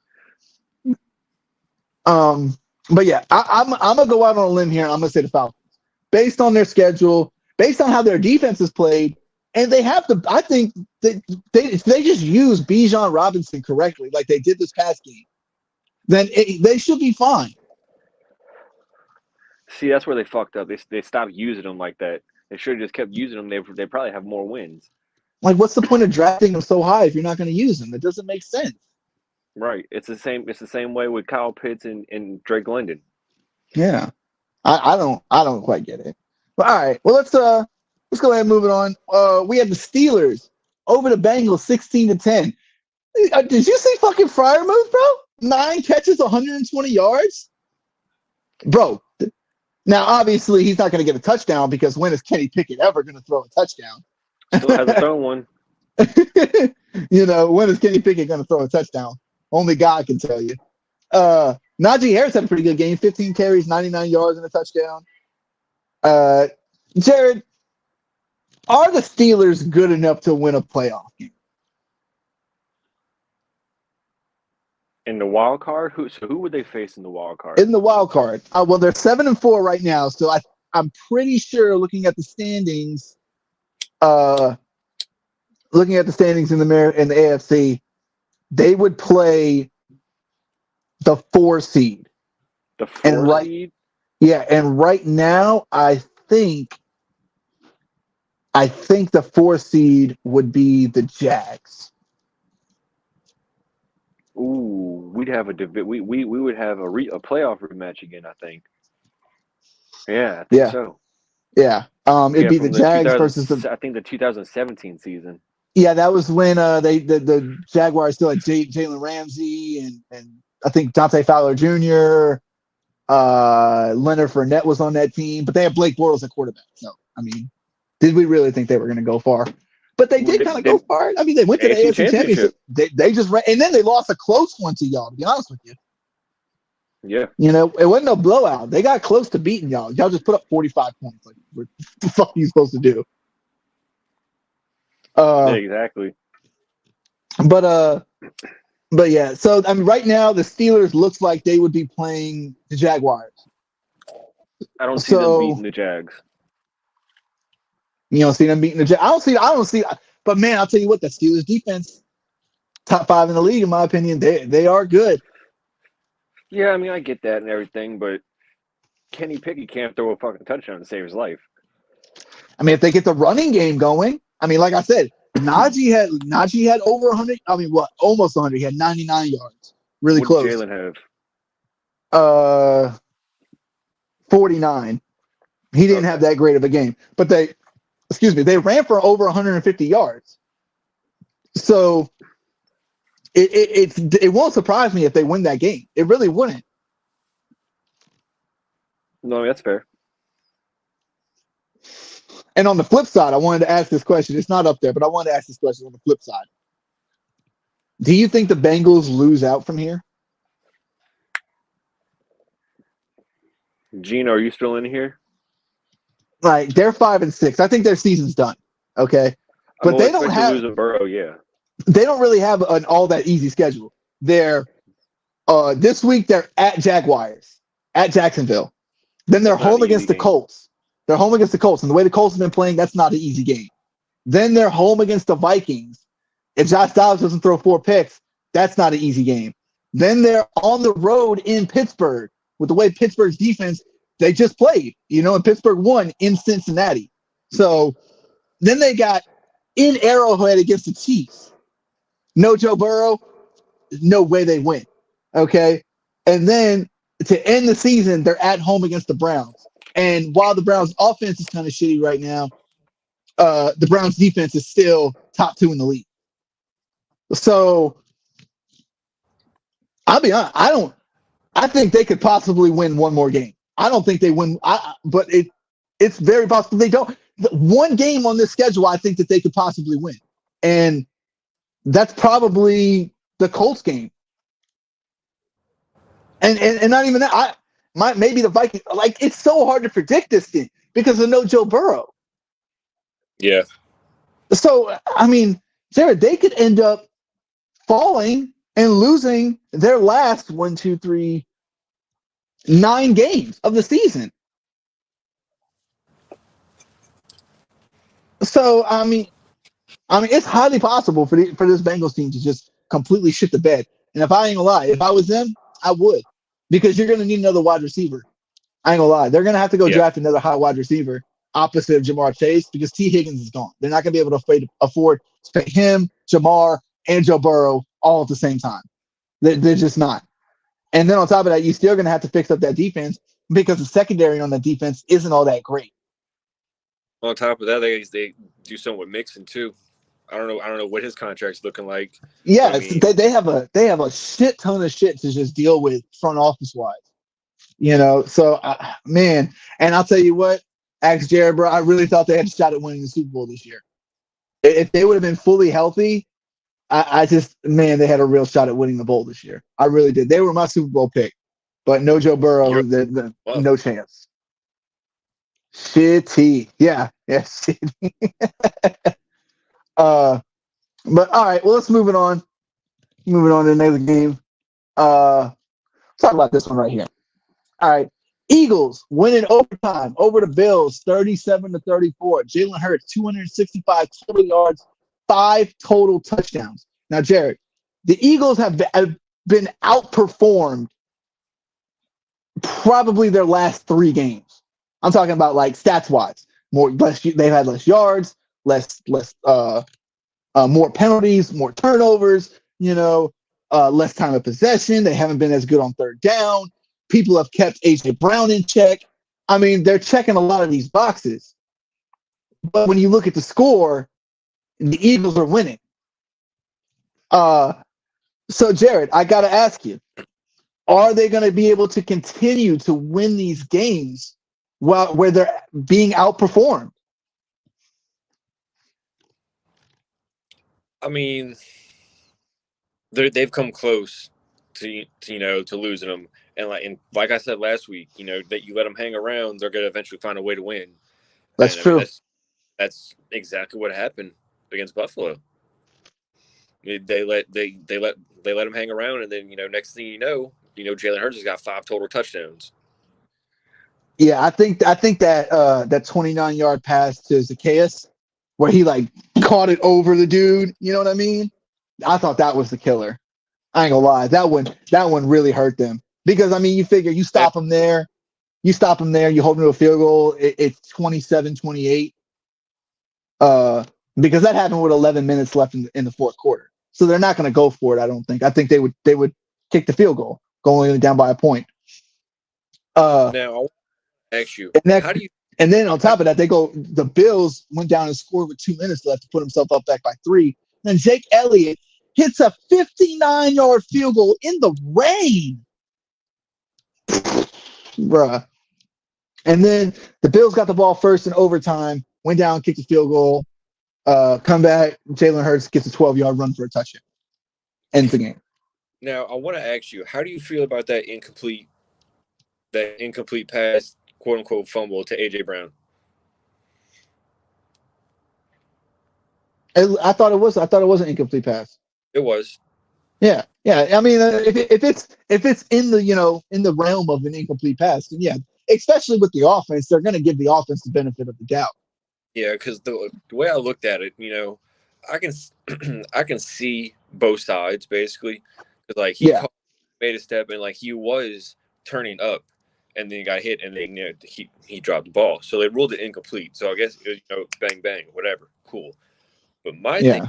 But yeah, I'm gonna go out on a limb here. I'm gonna say the Falcons, based on their schedule, based on how their defense is played, and they have to. I think that if they just use Bijan Robinson correctly, like they did this past game, then they should be fine. See, that's where they fucked up. They stopped using them like that. They should have just kept using them. They probably have more wins. Like, what's the point of drafting them so high if you're not going to use them? It doesn't make sense. Right. It's the same way with Kyle Pitts and Drake London. Yeah. I don't quite get it. But all right. Well, let's go ahead and move it on. We have the Steelers over the Bengals 16-10. Did you see fucking Freiermuth, bro? 9 catches, 120 yards? Bro. Now, obviously, he's not going to get a touchdown because when is Kenny Pickett ever going to throw a touchdown? Still hasn't thrown one. When is Kenny Pickett going to throw a touchdown? Only God can tell you. Najee Harris had a pretty good game. 15 carries, 99 yards, and a touchdown. Jared, are the Steelers good enough to win a playoff game? In the wild card? Who would they face in the wild card? In the wild card. Well, they're 7-4 right now, so I'm pretty sure looking at the standings, in the AFC, they would play the 4 seed. The 4 seed? Yeah, and right now I think the 4 seed would be the Jags. Ooh, we'd have we would have a playoff rematch again, I think. Yeah, I think Yeah, so. yeah. It'd Yeah, be the from the Jags versus the. I think the 2017 season. Yeah, that was when the Jaguars still had Jalen Ramsey and I think Dante Fowler Jr. Leonard Fournette was on that team, but they had Blake Bortles at quarterback. So I mean, did we really think they were going to go far? But they did kind of go far. I mean, they went to the AFC Championship. They just ran, and then they lost a close one to y'all. To be honest with you, Yeah, it wasn't no blowout. They got close to beating y'all. Y'all just put up 45 points. Like, what the fuck are you supposed to do? yeah, exactly. But yeah. So I mean, right now the Steelers looks like they would be playing the Jaguars. I don't see them beating the Jags. You don't see them beating the Jags. I don't see. But man, I'll tell you what, the Steelers defense, top 5 in the league, in my opinion. They are good. Yeah, I mean, I get that and everything, but Kenny Pickett can't throw a fucking touchdown to save his life. I mean, if they get the running game going, I mean, like I said, Najee had over 100. I mean, what? Almost 100. He had 99 yards. Really what close. What did Jalen have? 49. He didn't have that great of a game, but they ran for over 150 yards. So it won't surprise me if they win that game. It really wouldn't. No, that's fair. And on the flip side, I wanted to ask this question. It's not up there, but I wanted to ask this question on the flip side. Do you think the Bengals lose out from here? Gino, are you still in here? Like, they're 5-6. I think their season's done. Okay, but they don't have losing Burrow. Yeah, they don't really have an all that easy schedule. They're this week they're at Jaguars, at Jacksonville. Then they're home against the Colts. They're home against the Colts, and the way the Colts have been playing, that's not an easy game. Then they're home against the Vikings. If Josh Dobbs doesn't throw 4 picks, that's not an easy game. Then they're on the road in Pittsburgh with the way Pittsburgh's defense, they just played, and Pittsburgh won in Cincinnati. So then they got in Arrowhead against the Chiefs. No Joe Burrow, no way they win. Okay. And then to end the season, they're at home against the Browns. And while the Browns offense is kind of shitty right now, the Browns defense is still top 2 in the league. So I'll be honest, I think they could possibly win one more game. I don't think they win, but it's very possible they don't. One game on this schedule, I think that they could possibly win. And that's probably the Colts game. And not even that. Maybe the Vikings. Like, it's so hard to predict this thing because of no Joe Burrow. Yeah. So, I mean, Jared, they could end up falling and losing their last 9 games of the season. So, I mean, it's highly possible for this Bengals team to just completely shit the bed. And if I ain't gonna lie, if I was them, I would, because you're gonna need another wide receiver. I ain't gonna lie, they're gonna have to go draft another high wide receiver opposite of Jamar Chase because T. Higgins is gone. They're not gonna be able to afford to pay him, Jamar, and Joe Burrow all at the same time. They're just not. And then on top of that, you're still gonna have to fix up that defense because the secondary on that defense isn't all that great. On top of that, they do something with Mixon too. I don't know what his contract's looking like. Yeah, I mean, they have a shit ton of shit to just deal with front office wise. So man, and I'll tell you what, ask Jared, bro. I really thought they had a shot at winning the Super Bowl this year. If they would have been fully healthy, they had a real shot at winning the bowl this year. I really did. They were my Super Bowl pick, but no Joe Burrow, no chance. Shitty. Yeah, shitty. But all right, well, let's move it on. Moving on to the next game. Let's talk about this one right here. All right. Eagles winning overtime over the Bills, 37-34. Jalen Hurts, 265 total yards, 5 total touchdowns. Now, Jared, the Eagles have been outperformed probably their last 3 games. I'm talking about like stats wise. They've had less yards, less more penalties, more turnovers. less time of possession. They haven't been as good on third down. People have kept AJ Brown in check. I mean, they're checking a lot of these boxes. But when you look at the score, the Eagles are winning. So, Jared, I got to ask you, are they going to be able to continue to win these games where they're being outperformed? I mean, they've come close to losing them, and like I said last week, that you let them hang around, they're going to eventually find a way to win. That's true. That's exactly what happened against Buffalo. They let him hang around, and then next thing you know, Jalen Hurts has got 5 total touchdowns. Yeah, I think that 29-yard pass to Zacchaeus, where he caught it over the dude. You know what I mean? I thought that was the killer. I ain't gonna lie, that one really hurt them because you figure you stop them there, you hold them to a field goal. It's 27-28. Because that happened with 11 minutes left in the fourth quarter. So they're not going to go for it, I don't think. I think they would kick the field goal, going down by a point. Now, I want to ask you, and then on top of that, the Bills went down and scored with 2 minutes left to put himself up back by 3. And Jake Elliott hits a 59-yard field goal in the rain. Bruh. And then the Bills got the ball first in overtime, went down, kicked the field goal. Come back, Jalen Hurts gets a 12-yard run for a touchdown. Ends the game. Now, I want to ask you, how do you feel about that incomplete pass, quote unquote, fumble to AJ Brown? I thought it was an incomplete pass. It was. Yeah. I mean, if it's in the realm of an incomplete pass, then yeah, especially with the offense, they're going to give the offense the benefit of the doubt. Yeah, because the way I looked at it, I can see both sides basically. Because he made a step and he was turning up, and then he got hit, and then he dropped the ball, so they ruled it incomplete. So I guess it was, bang bang, whatever, cool. But my thing,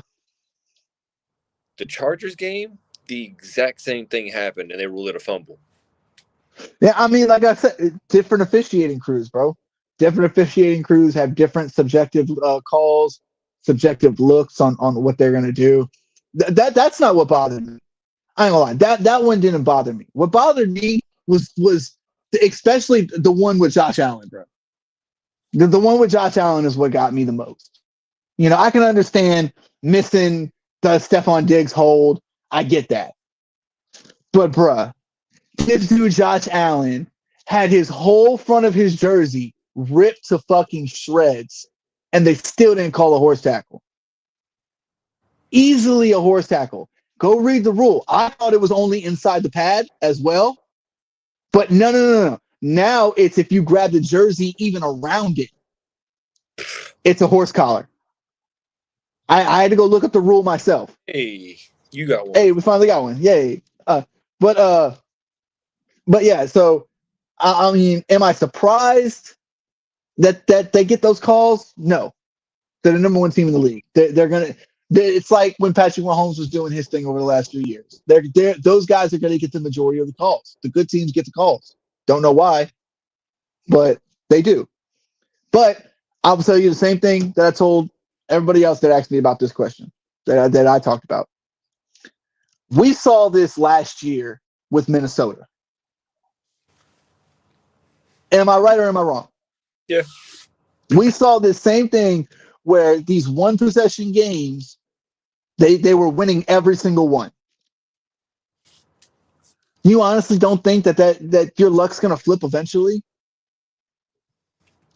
the Chargers game, the exact same thing happened, and they ruled it a fumble. Yeah, I mean, like I said, different officiating crews, bro. Different officiating crews have different subjective calls, subjective looks on what they're going to do. That's not what bothered me. I ain't gonna lie. That one didn't bother me. What bothered me was especially the one with Josh Allen, bro. The one with Josh Allen is what got me the most. I can understand missing the Stephon Diggs hold. I get that. But, bruh, this dude, Josh Allen, had his whole front of his jersey ripped to fucking shreds, and they still didn't call a horse tackle. Easily a horse tackle. Go read the rule. I thought it was only inside the pad as well. But no. Now it's if you grab the jersey even around it, it's a horse collar. I had to go look up the rule myself. Hey, you got one. Hey, we finally got one. Yay. But yeah, so I mean, am I surprised that they get those calls? No. They're the number one team in the league. It's like when Patrick Mahomes was doing his thing over the last few years. Those guys are going to get the majority of the calls. The good teams get the calls. Don't know why, but they do. But I'll tell you the same thing that I told everybody else that asked me about this question that I talked about. We saw this last year with Minnesota. Am I right or am I wrong? Yeah. We saw this same thing where these one possession games, they were winning every single one. You honestly don't think that your luck's going to flip eventually?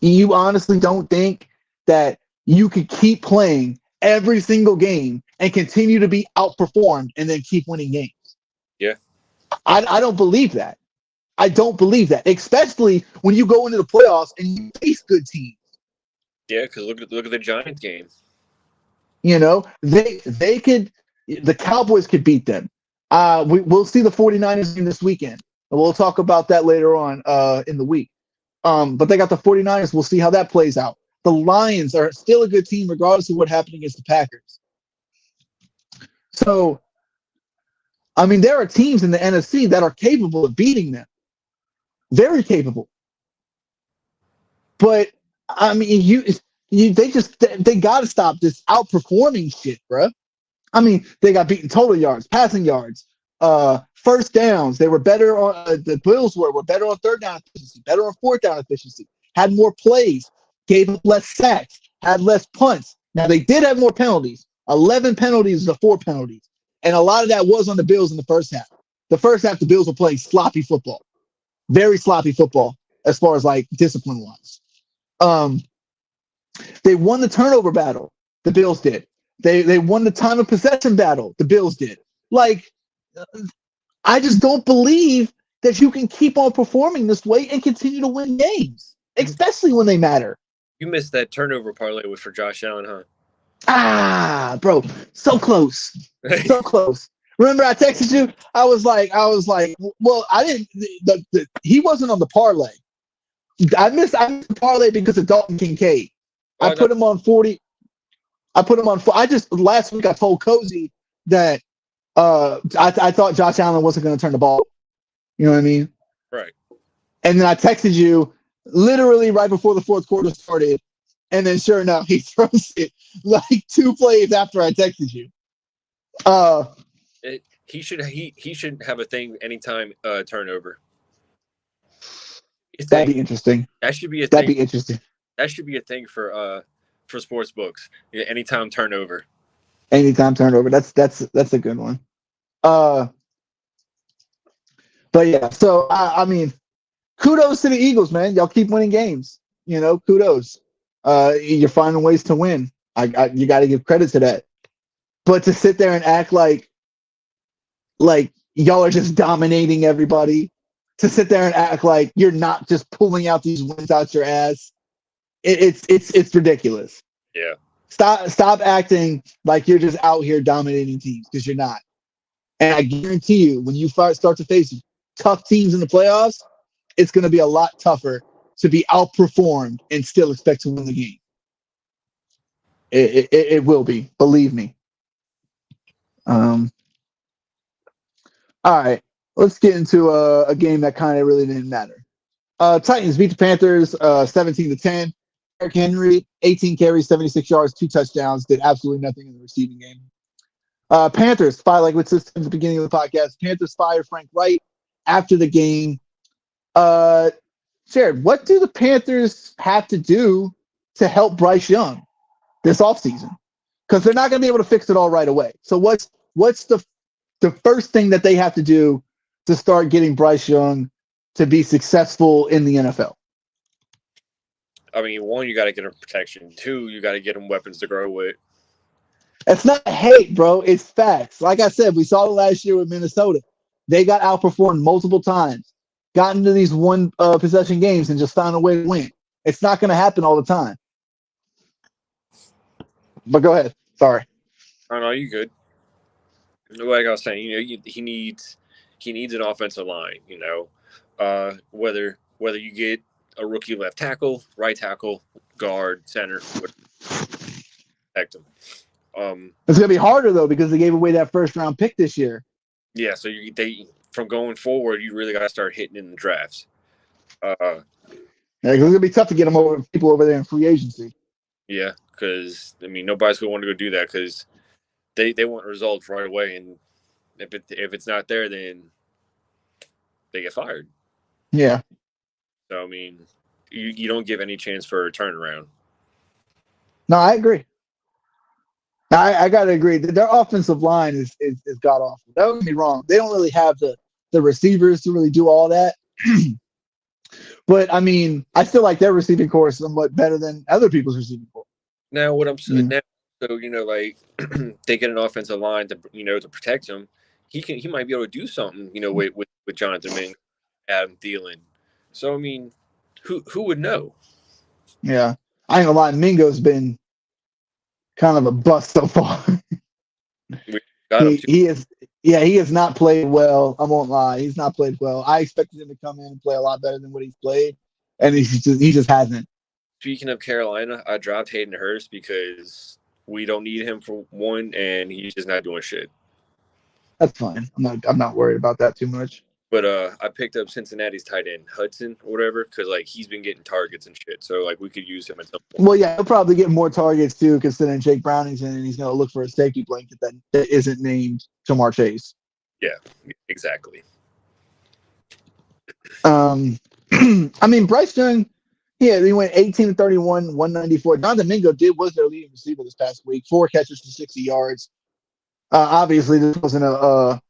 You honestly don't think that you could keep playing every single game and continue to be outperformed and then keep winning games? Yeah. I don't believe that. I don't believe that, especially when you go into the playoffs and you face good teams. Yeah, because look at the Giants game. They could. The Cowboys could beat them. We'll see the 49ers game this weekend. And we'll talk about that later on in the week. But they got the 49ers. We'll see how that plays out. The Lions are still a good team regardless of what happened against the Packers. So I mean, there are teams in the NFC that are capable of beating them. Very capable. But I mean, they got to stop this outperforming shit, bro. I mean, they got beaten total yards, passing yards, first downs. They were better on the Bills were better on third down efficiency, better on fourth down efficiency, had more plays, gave up less sacks, had less punts. Now they did have more penalties, 11 penalties to 4 penalties, and a lot of that was on the Bills in the first half. The first half, the Bills were playing sloppy football, very sloppy football as far as like discipline wise. They won the turnover battle. The Bills did. They won the time of possession battle. The Bills did. Like, I just don't believe that you can keep on performing this way and continue to win games, especially when they matter. You missed that turnover parlay was for Josh Allen, huh? Ah, bro, so close, so close. Remember, I texted you. I was like, well, I didn't. He wasn't on the parlay. I missed the parlay because of Dalton Kincaid. I put him on 40. I put him on. I just last week I told Cozy that I thought Josh Allen wasn't going to turn the ball. You know what I mean? Right. And then I texted you literally right before the fourth quarter started, and then sure enough, he throws it like 2 plays after I texted you. He should have a thing anytime turnover. That'd be interesting. That should be a That'd thing. be interesting. That should be a thing for sportsbooks. Yeah, anytime turnover. Anytime turnover. That's a good one. But yeah, so I mean, kudos to the Eagles, man. Y'all keep winning games. You know, kudos. You're finding ways to win. You got to give credit to that. But to sit there and act like y'all are just dominating everybody, to sit there and act like you're not just pulling out these wins out your ass, it's ridiculous. Yeah. Stop acting like you're just out here dominating teams, because you're not. And I guarantee you, when you start to face tough teams in the playoffs, it's going to be a lot tougher to be outperformed and still expect to win the game. It will be, believe me. All right, let's get into a game that kind of really didn't matter. Titans beat the Panthers 17-10. Derrick Henry, 18 carries, 76 yards, 2 touchdowns, did absolutely nothing in the receiving game. Panthers fired, like we said at the beginning of the podcast, Panthers fired Frank Wright after the game. Jared, what do the Panthers have to do to help Bryce Young this offseason? Because they're not going to be able to fix it all right away. So what's the first thing that they have to do to start getting Bryce Young to be successful in the NFL? I mean, 1, you got to get him protection. 2, you got to get him weapons to grow with. It's not hate, bro. It's facts. Like I said, we saw it last year with Minnesota. They got outperformed multiple times, got into these one possession games, and just found a way to win. It's not going to happen all the time. But go ahead. Sorry. Oh, no, you good. Like I was saying, he needs an offensive line. Whether you get a rookie left tackle, right tackle, guard, center, protect him. It's gonna be harder though, because they gave away that first round pick this year. Yeah, so from going forward, you really got to start hitting in the drafts. It's gonna be tough to get people over there in free agency. Yeah, because nobody's gonna want to go do that, because they want results right away, and if it's not there, then they get fired. Yeah. So you don't give any chance for a turnaround. No, I agree. I gotta agree. Their offensive line is god awful. Don't get me wrong. They don't really have the receivers to really do all that. But I feel like their receiving core is somewhat better than other people's receiving core. Now, what I'm saying now, so they get an offensive line to to protect him. He might be able to do something, with Jonathan Mingo, Adam Thielen. So who would know? Yeah, I ain't gonna lie. Mingo's been kind of a bust so far. He has not played well. I won't lie. He's not played well. I expected him to come in and play a lot better than what he's played, and he just hasn't. Speaking of Carolina, I dropped Hayden Hurst because we don't need him for 1, and he's just not doing shit. That's fine. I'm not worried about that too much. But I picked up Cincinnati's tight end Hudson or whatever because like he's been getting targets and shit. So like we could use him at some point. Well, yeah, he'll probably get more targets too, considering Jake Browning's in, and he's going to look for a safety blanket that isn't named Jamar Chase. Yeah, exactly. I mean, Bryce Young, yeah, he went 18 to 31, 194. Don Domingo was their leading receiver this past week, 4 catches for 60 yards. Obviously, this wasn't a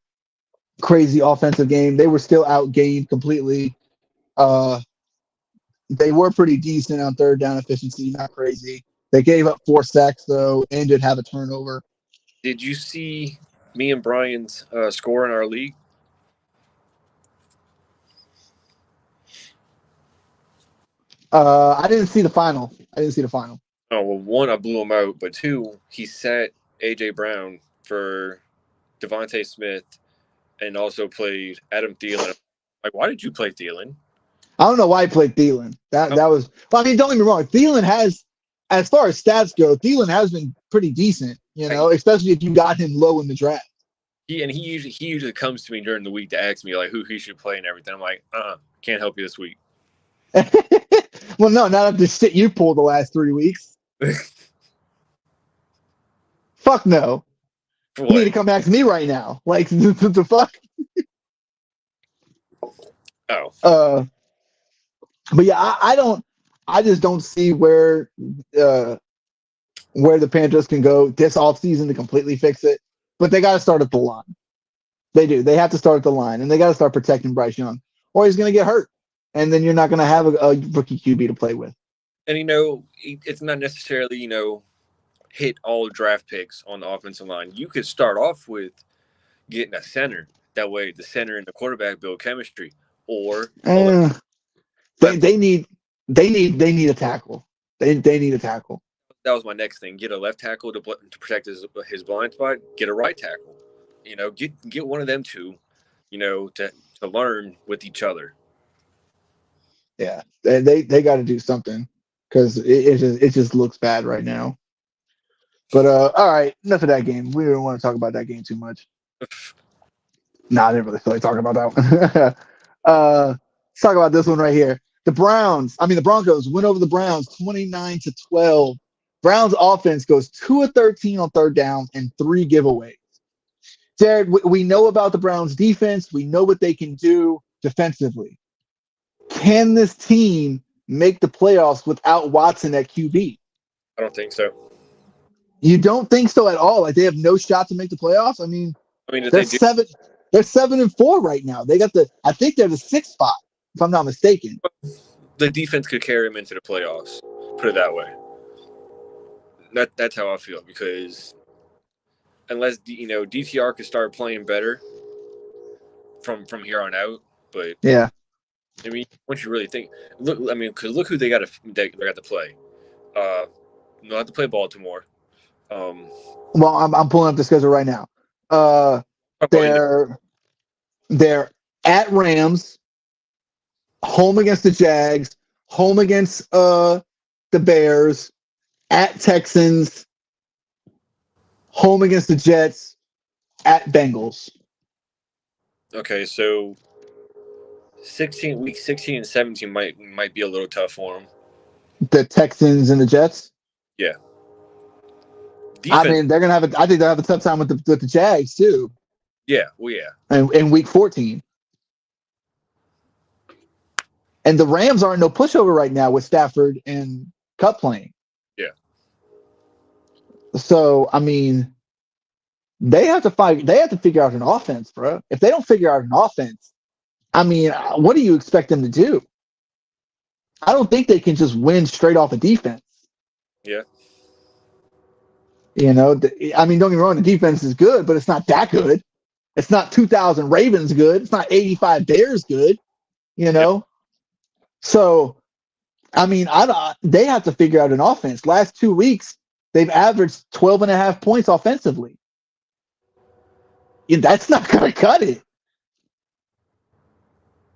crazy offensive game. They were still outgained completely. They were pretty decent on third down efficiency, not crazy. They gave up 4 sacks, though, and did have a turnover. Did you see me and Brian's score in our league? I didn't see the final. Oh, well, 1, I blew him out, but 2, he sat A.J. Brown for Devontae Smith and also played Adam Thielen. Like, why did you play Thielen? I don't know why he played Thielen. That was. Well, I mean, don't get me wrong. Thielen has, as far as stats go, Thielen has been pretty decent. You know, especially if you got him low in the draft. He usually comes to me during the week to ask me like who he should play and everything. I'm like, can't help you this week. Well, no, not after shit you pulled the last 3 weeks. Fuck no. You need to come ask me right now. Like the fuck. Oh. But yeah, I just don't see where the Panthers can go this offseason to completely fix it. But they got to start at the line. They do. They have to start at the line, and they got to start protecting Bryce Young, or he's going to get hurt, and then you're not going to have a rookie QB to play with. And it's not necessarily hit all draft picks on the offensive line. You could start off with getting a center. That way, the center and the quarterback build chemistry. Or they need a tackle. They need a tackle. That was my next thing. Get a left tackle to protect his blind spot. Get a right tackle. Get one of them two. To learn with each other. Yeah, they got to do something because it just looks bad right now. But all right, enough of that game. We don't want to talk about that game too much. I didn't really feel like talking about that one. Let's talk about this one right here. The Broncos win over the Browns 29-12. Browns offense goes 2 of 13 on third down and 3 giveaways. Jared, we know about the Browns defense. We know what they can do defensively. Can this team make the playoffs without Watson at QB? I don't think so. You don't think so at all? Like they have no shot to make the playoffs? I mean they're 7-4 right now. I think they're the 6th spot, if I'm not mistaken. The defense could carry them into the playoffs. Put it that way. That's how I feel because unless DTR could start playing better from here on out, but yeah, I mean, once you really think, because look who they got to play. They'll have to play Baltimore. Well, I'm pulling up the schedule right now. They're at Rams, home against the Jags, home against the Bears, at Texans, home against the Jets, at Bengals. Okay, so week 16 and 17 might be a little tough for them. The Texans and the Jets? Yeah. Defense. I mean, I think they'll have a tough time with the Jags too. Yeah, well, yeah. And in week 14. And the Rams aren't no pushover right now with Stafford and Kupp playing. Yeah. So, I mean, they have to figure out an offense, bro. If they don't figure out an offense, I mean, what do you expect them to do? I don't think they can just win straight off of defense. Yeah. Don't get me wrong, the defense is good, but it's not that good. It's not 2,000 Ravens good. It's not 85 Bears good, Yep. So, I mean, they have to figure out an offense. Last 2 weeks, they've averaged 12.5 points offensively. That's not going to cut it.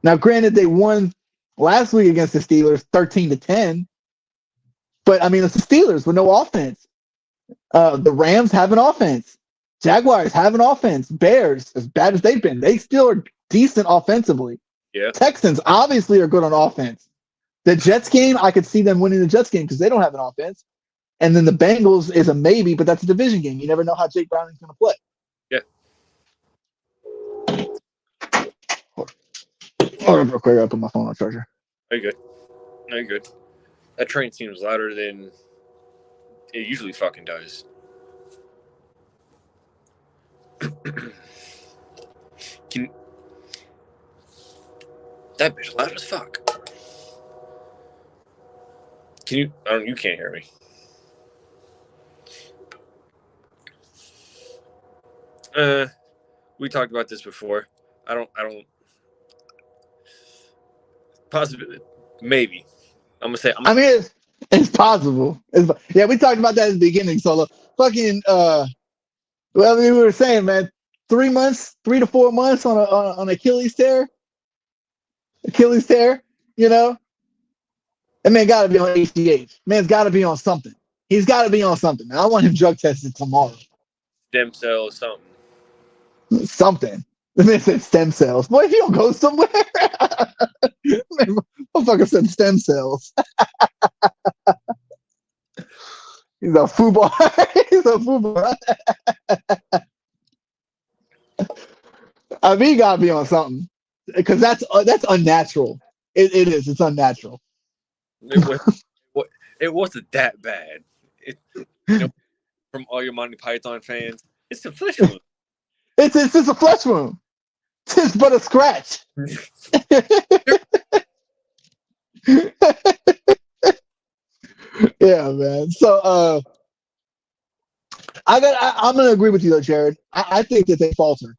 Now, granted, they won last week against the Steelers 13-10, but I mean, it's the Steelers with no offense. The Rams have an offense. Jaguars have an offense. Bears, as bad as they've been, they still are decent offensively. Yeah. Texans obviously are good on offense. The Jets game, I could see them winning the Jets game because they don't have an offense. And then the Bengals is a maybe, but that's a division game. You never know how Jake Browning's going to play. Yeah. Hold on real quick. I'll put my phone on charger. Are you good? No, you're good. That train seems louder than it usually fucking does. That bitch loud as fuck. Can you? You can't hear me. We talked about this before. I don't. Possibly, maybe. I'm gonna say. I mean, it's possible. Yeah, we talked about that at the beginning. So, fucking, well, we were saying, man, 3 months, 3 to 4 months on Achilles tear. You know, that man got to be on HGH. Man's got to be on something. He's got to be on something. Man, I want him drug tested tomorrow. Stem cells, something. Something. The man said stem cells. Boy, if you don't go somewhere, man, motherfucker said stem cells. He's a football. He's a football. I mean, he gotta be on something because that's unnatural. It is. It's unnatural. It wasn't that bad. From all your Monty Python fans, it's a flesh wound. It's just a flesh wound. It's but a scratch. Yeah, man. So I'm gonna agree with you though, Jared. I think that they falter.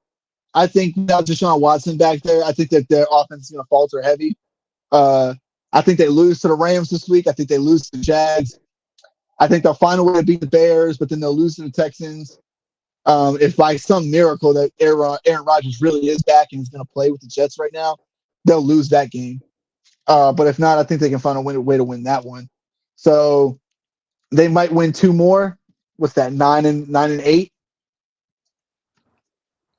I think without Deshaun Watson back there, I think that their offense is gonna falter heavy. I think they lose to the Rams this week. I think they lose to the Jags. I think they'll find a way to beat the Bears, but then they'll lose to the Texans. If by some miracle that Aaron Rodgers really is back and is going to play with the Jets right now, they'll lose that game. But if not, I think they can find a way to win that one. So they might win 2 more. What's that? 9 and 8.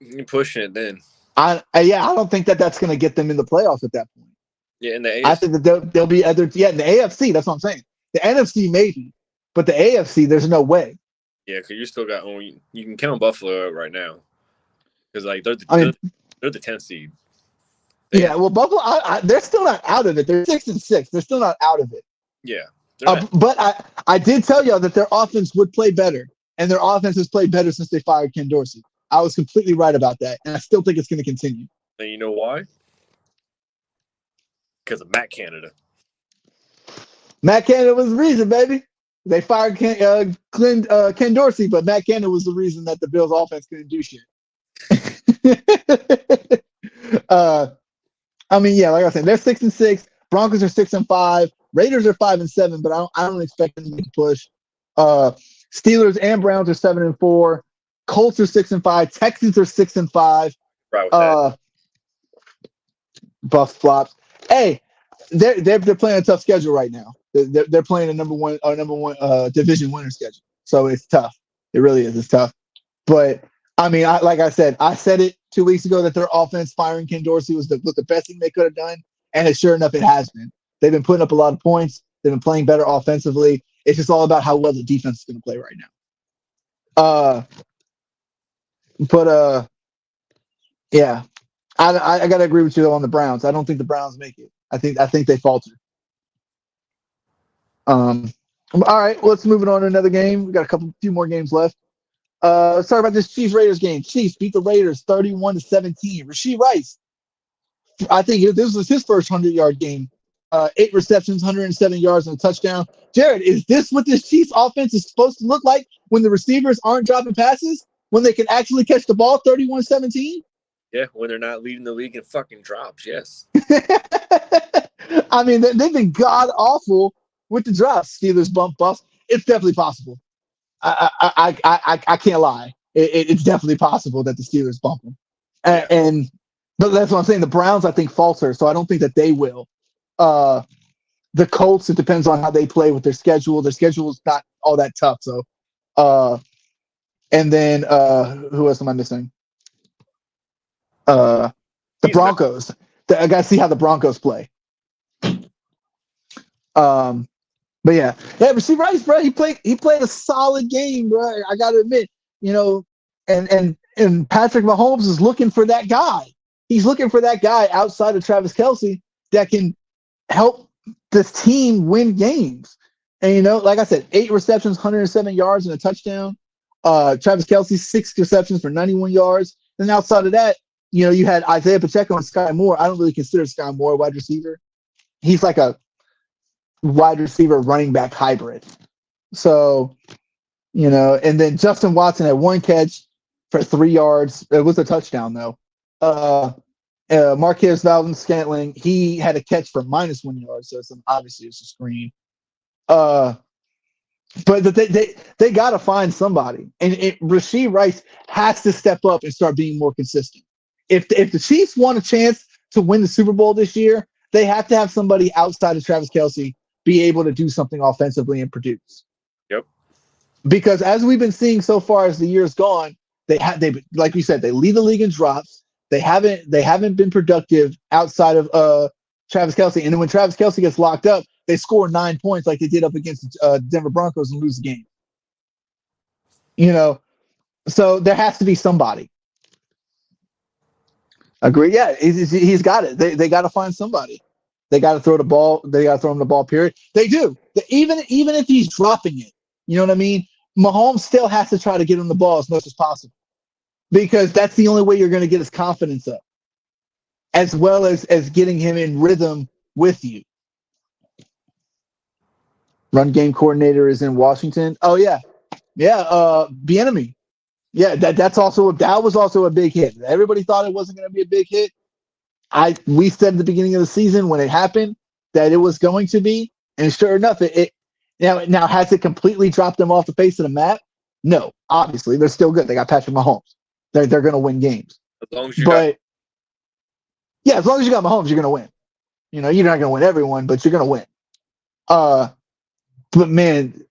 You're pushing it then. I don't think that's going to get them in the playoffs at that point. Yeah, in the AFC. I think that they'll be other. Yeah, in the AFC. That's what I'm saying. The NFC maybe, but the AFC, there's no way. Yeah, because you still got you can count Buffalo out right now because like they're the 10th seed. Yeah, well, Buffalo, they're still not out of it. They're 6-6. They're still not out of it. Yeah, but I did tell y'all that their offense would play better, and their offense has played better since they fired Ken Dorsey. I was completely right about that, and I still think it's going to continue. And you know why? Because of Matt Canada. Matt Canada was the reason, baby. They fired Ken Dorsey, but Matt Canada was the reason that the Bills' offense couldn't do shit. I mean, yeah, like I said, they're 6-6. Broncos are 6-5. Raiders are 5-7, but I don't expect them to make a push. Steelers and Browns are 7-4. Colts are 6-5. Texans are 6-5. Right. Buffs flops. Hey, they're playing a tough schedule right now. They're playing a number one division winner schedule, so it's tough. It really is. It's tough. But I mean, like I said it 2 weeks ago that their offense firing Ken Dorsey was the best thing they could have done, and sure enough, it has been. They've been putting up a lot of points. They've been playing better offensively. It's just all about how well the defense is going to play right now. Yeah, I got to agree with you though on the Browns. I don't think the Browns make it. I think they falter. All right, let's move it on to another game. We got few more games left. Sorry about this Chiefs Raiders game. Chiefs beat the Raiders 31-17. Rashee Rice, I think this was his first 100-yard game. 8 receptions, 107 yards, and a touchdown. Jared, is this what this Chiefs offense is supposed to look like when the receivers aren't dropping passes? When they can actually catch the ball 31-17? Yeah, when they're not leading the league in fucking drops, yes. I mean, they've been god-awful with the drops. Steelers bump bust. It's definitely possible. I can't lie. It's definitely possible that the Steelers bump them. But that's what I'm saying. The Browns, I think, falter, so I don't think that they will. The Colts, it depends on how they play with their schedule. Their schedule is not all that tough. So, And then who else am I missing? The Broncos. I got to see how the Broncos play. But yeah, Rasheed Rice, bro, he played a solid game, bro. I got to admit, and Patrick Mahomes is looking for that guy. He's looking for that guy outside of Travis Kelce that can help this team win games. And like I said, 8 receptions, 107 yards, and a touchdown. Travis Kelce, 6 receptions for 91 yards. And outside of that, you had Isaiah Pacheco and Sky Moore. I don't really consider Sky Moore a wide receiver. He's like a wide receiver running back hybrid. So, and then Justin Watson had 1 catch for 3 yards. It was a touchdown though. Marquez Valdes-Scantling, he had a catch for -1 yard. So obviously it's a screen. But they got to find somebody. And Rasheed Rice has to step up and start being more consistent. If the Chiefs want a chance to win the Super Bowl this year, they have to have somebody outside of Travis Kelce be able to do something offensively and produce. Yep. Because as we've been seeing so far as the year's gone, they like you said, they lead the league in drops. They haven't been productive outside of Travis Kelce. And then when Travis Kelce gets locked up, they score 9 points like they did up against Denver Broncos and lose the game. So there has to be somebody. Agree. Yeah, he's got it. They got to find somebody. They got to throw the ball. They got to throw him the ball, period. They do. Even if he's dropping it, you know what I mean? Mahomes still has to try to get him the ball as much as possible because that's the only way you're going to get his confidence up, as well as getting him in rhythm with you. Run game coordinator is in Washington. Oh, yeah. Yeah, Bieniemy. Yeah, that was also a big hit. Everybody thought it wasn't going to be a big hit. We said at the beginning of the season when it happened that it was going to be, and sure enough, it now has it completely dropped them off the face of the map? No, obviously they're still good. They got Patrick Mahomes. They're going to win games. As long as you as long as you got Mahomes, you're going to win. You're not going to win everyone, but you're going to win. But man,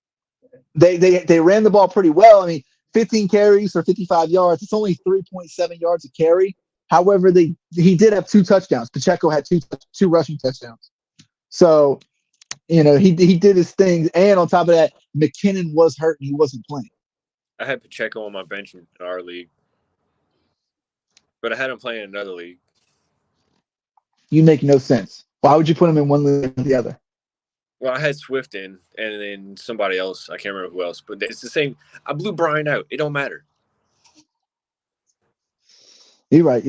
they ran the ball pretty well. I mean, 15 carries for 55 yards. It's only 3.7 yards a carry. However, he did have 2 touchdowns. Pacheco had two rushing touchdowns. So, he did his thing. And on top of that, McKinnon was hurt and he wasn't playing. I had Pacheco on my bench in our league, but I had him playing in another league. You make no sense. Why would you put him in one league and the other? Well, I had Swift in, and then somebody else. I can't remember who else, but it's the same. I blew Brian out. It don't matter. You're right.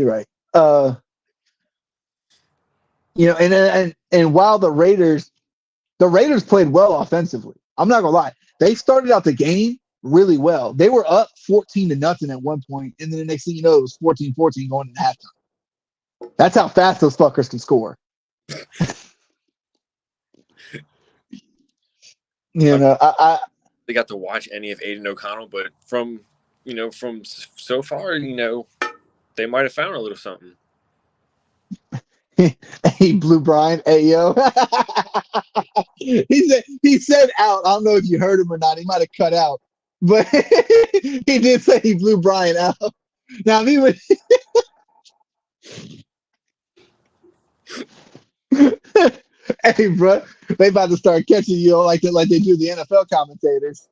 And while the Raiders played well offensively. I'm not gonna lie. They started out the game really well. They were up 14-0 at one point, and then the next thing you know, it was 14-14 going into halftime. That's how fast those fuckers can score. They got to watch any of Aiden O'Connell, but from so far, they might have found a little something. He blew Brian. Hey, yo. he said out. I don't know if you heard him or not. He might have cut out. But he did say he blew Brian out. Now, I mean, hey, bro, they about to start catching you like they do the NFL commentators.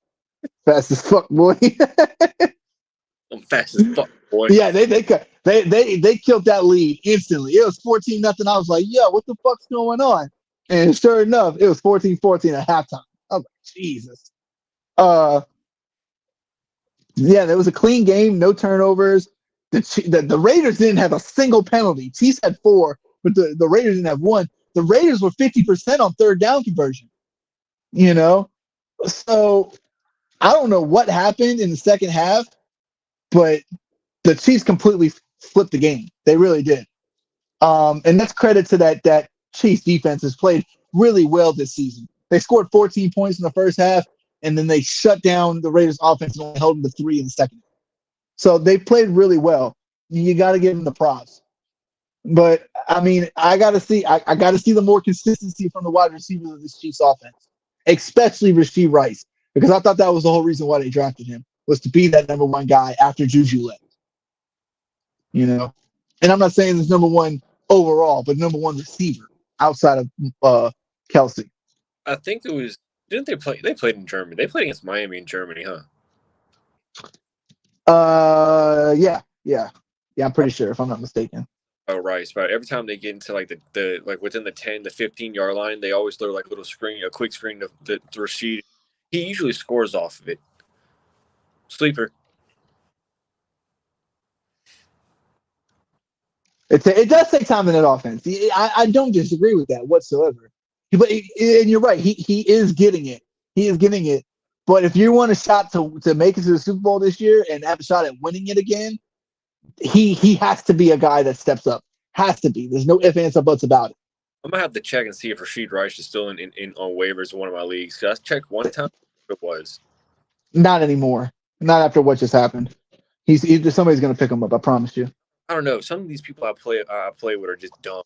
Fast as fuck, boy. I'm fast as fuck, boy. Yeah, they killed that lead instantly. It was 14-0. I was like, yo, what the fuck's going on? And sure enough, it was 14-14 at halftime. I was like, Jesus. Yeah, there was a clean game, no turnovers. The Raiders didn't have a single penalty. Chiefs had 4, but the Raiders didn't have 1. The Raiders were 50% on third down conversion. So I don't know what happened in the second half, but the Chiefs completely flipped the game. They really did. And that's credit to that Chiefs defense has played really well this season. They scored 14 points in the first half, and then they shut down the Raiders offense and only held them to 3 in the second. So they played really well. You got to give them the props. But I mean, I got to see the more consistency from the wide receivers of this Chiefs offense, especially Rasheed Rice, because I thought that was the whole reason why they drafted him. was to be that number one guy after Juju left. You know, and I'm not saying it's number one overall, but number one receiver outside of Kelsey. I think it was. Didn't they play? They played in Germany. They played against Miami in Germany, huh? Yeah. I'm pretty sure if I'm not mistaken. Oh, right. But every time they get into like the like within the 10 to 15 yard line, they always throw like a quick screen to Rashid. He usually scores off of it. Sleeper. It does take time in that offense. I don't disagree with that whatsoever. But and you're right. He is getting it. He is getting it. But if you want a shot to make it to the Super Bowl this year and have a shot at winning it again, he has to be a guy that steps up. Has to be. There's no ifs, ands, or buts about it. I'm gonna have to check and see if Rashid Rice is still in on waivers in one of my leagues. Cause I checked one time, it was not anymore. Not after what just happened. Somebody's gonna pick him up. I promise you. I don't know. Some of these people I play with are just dumb.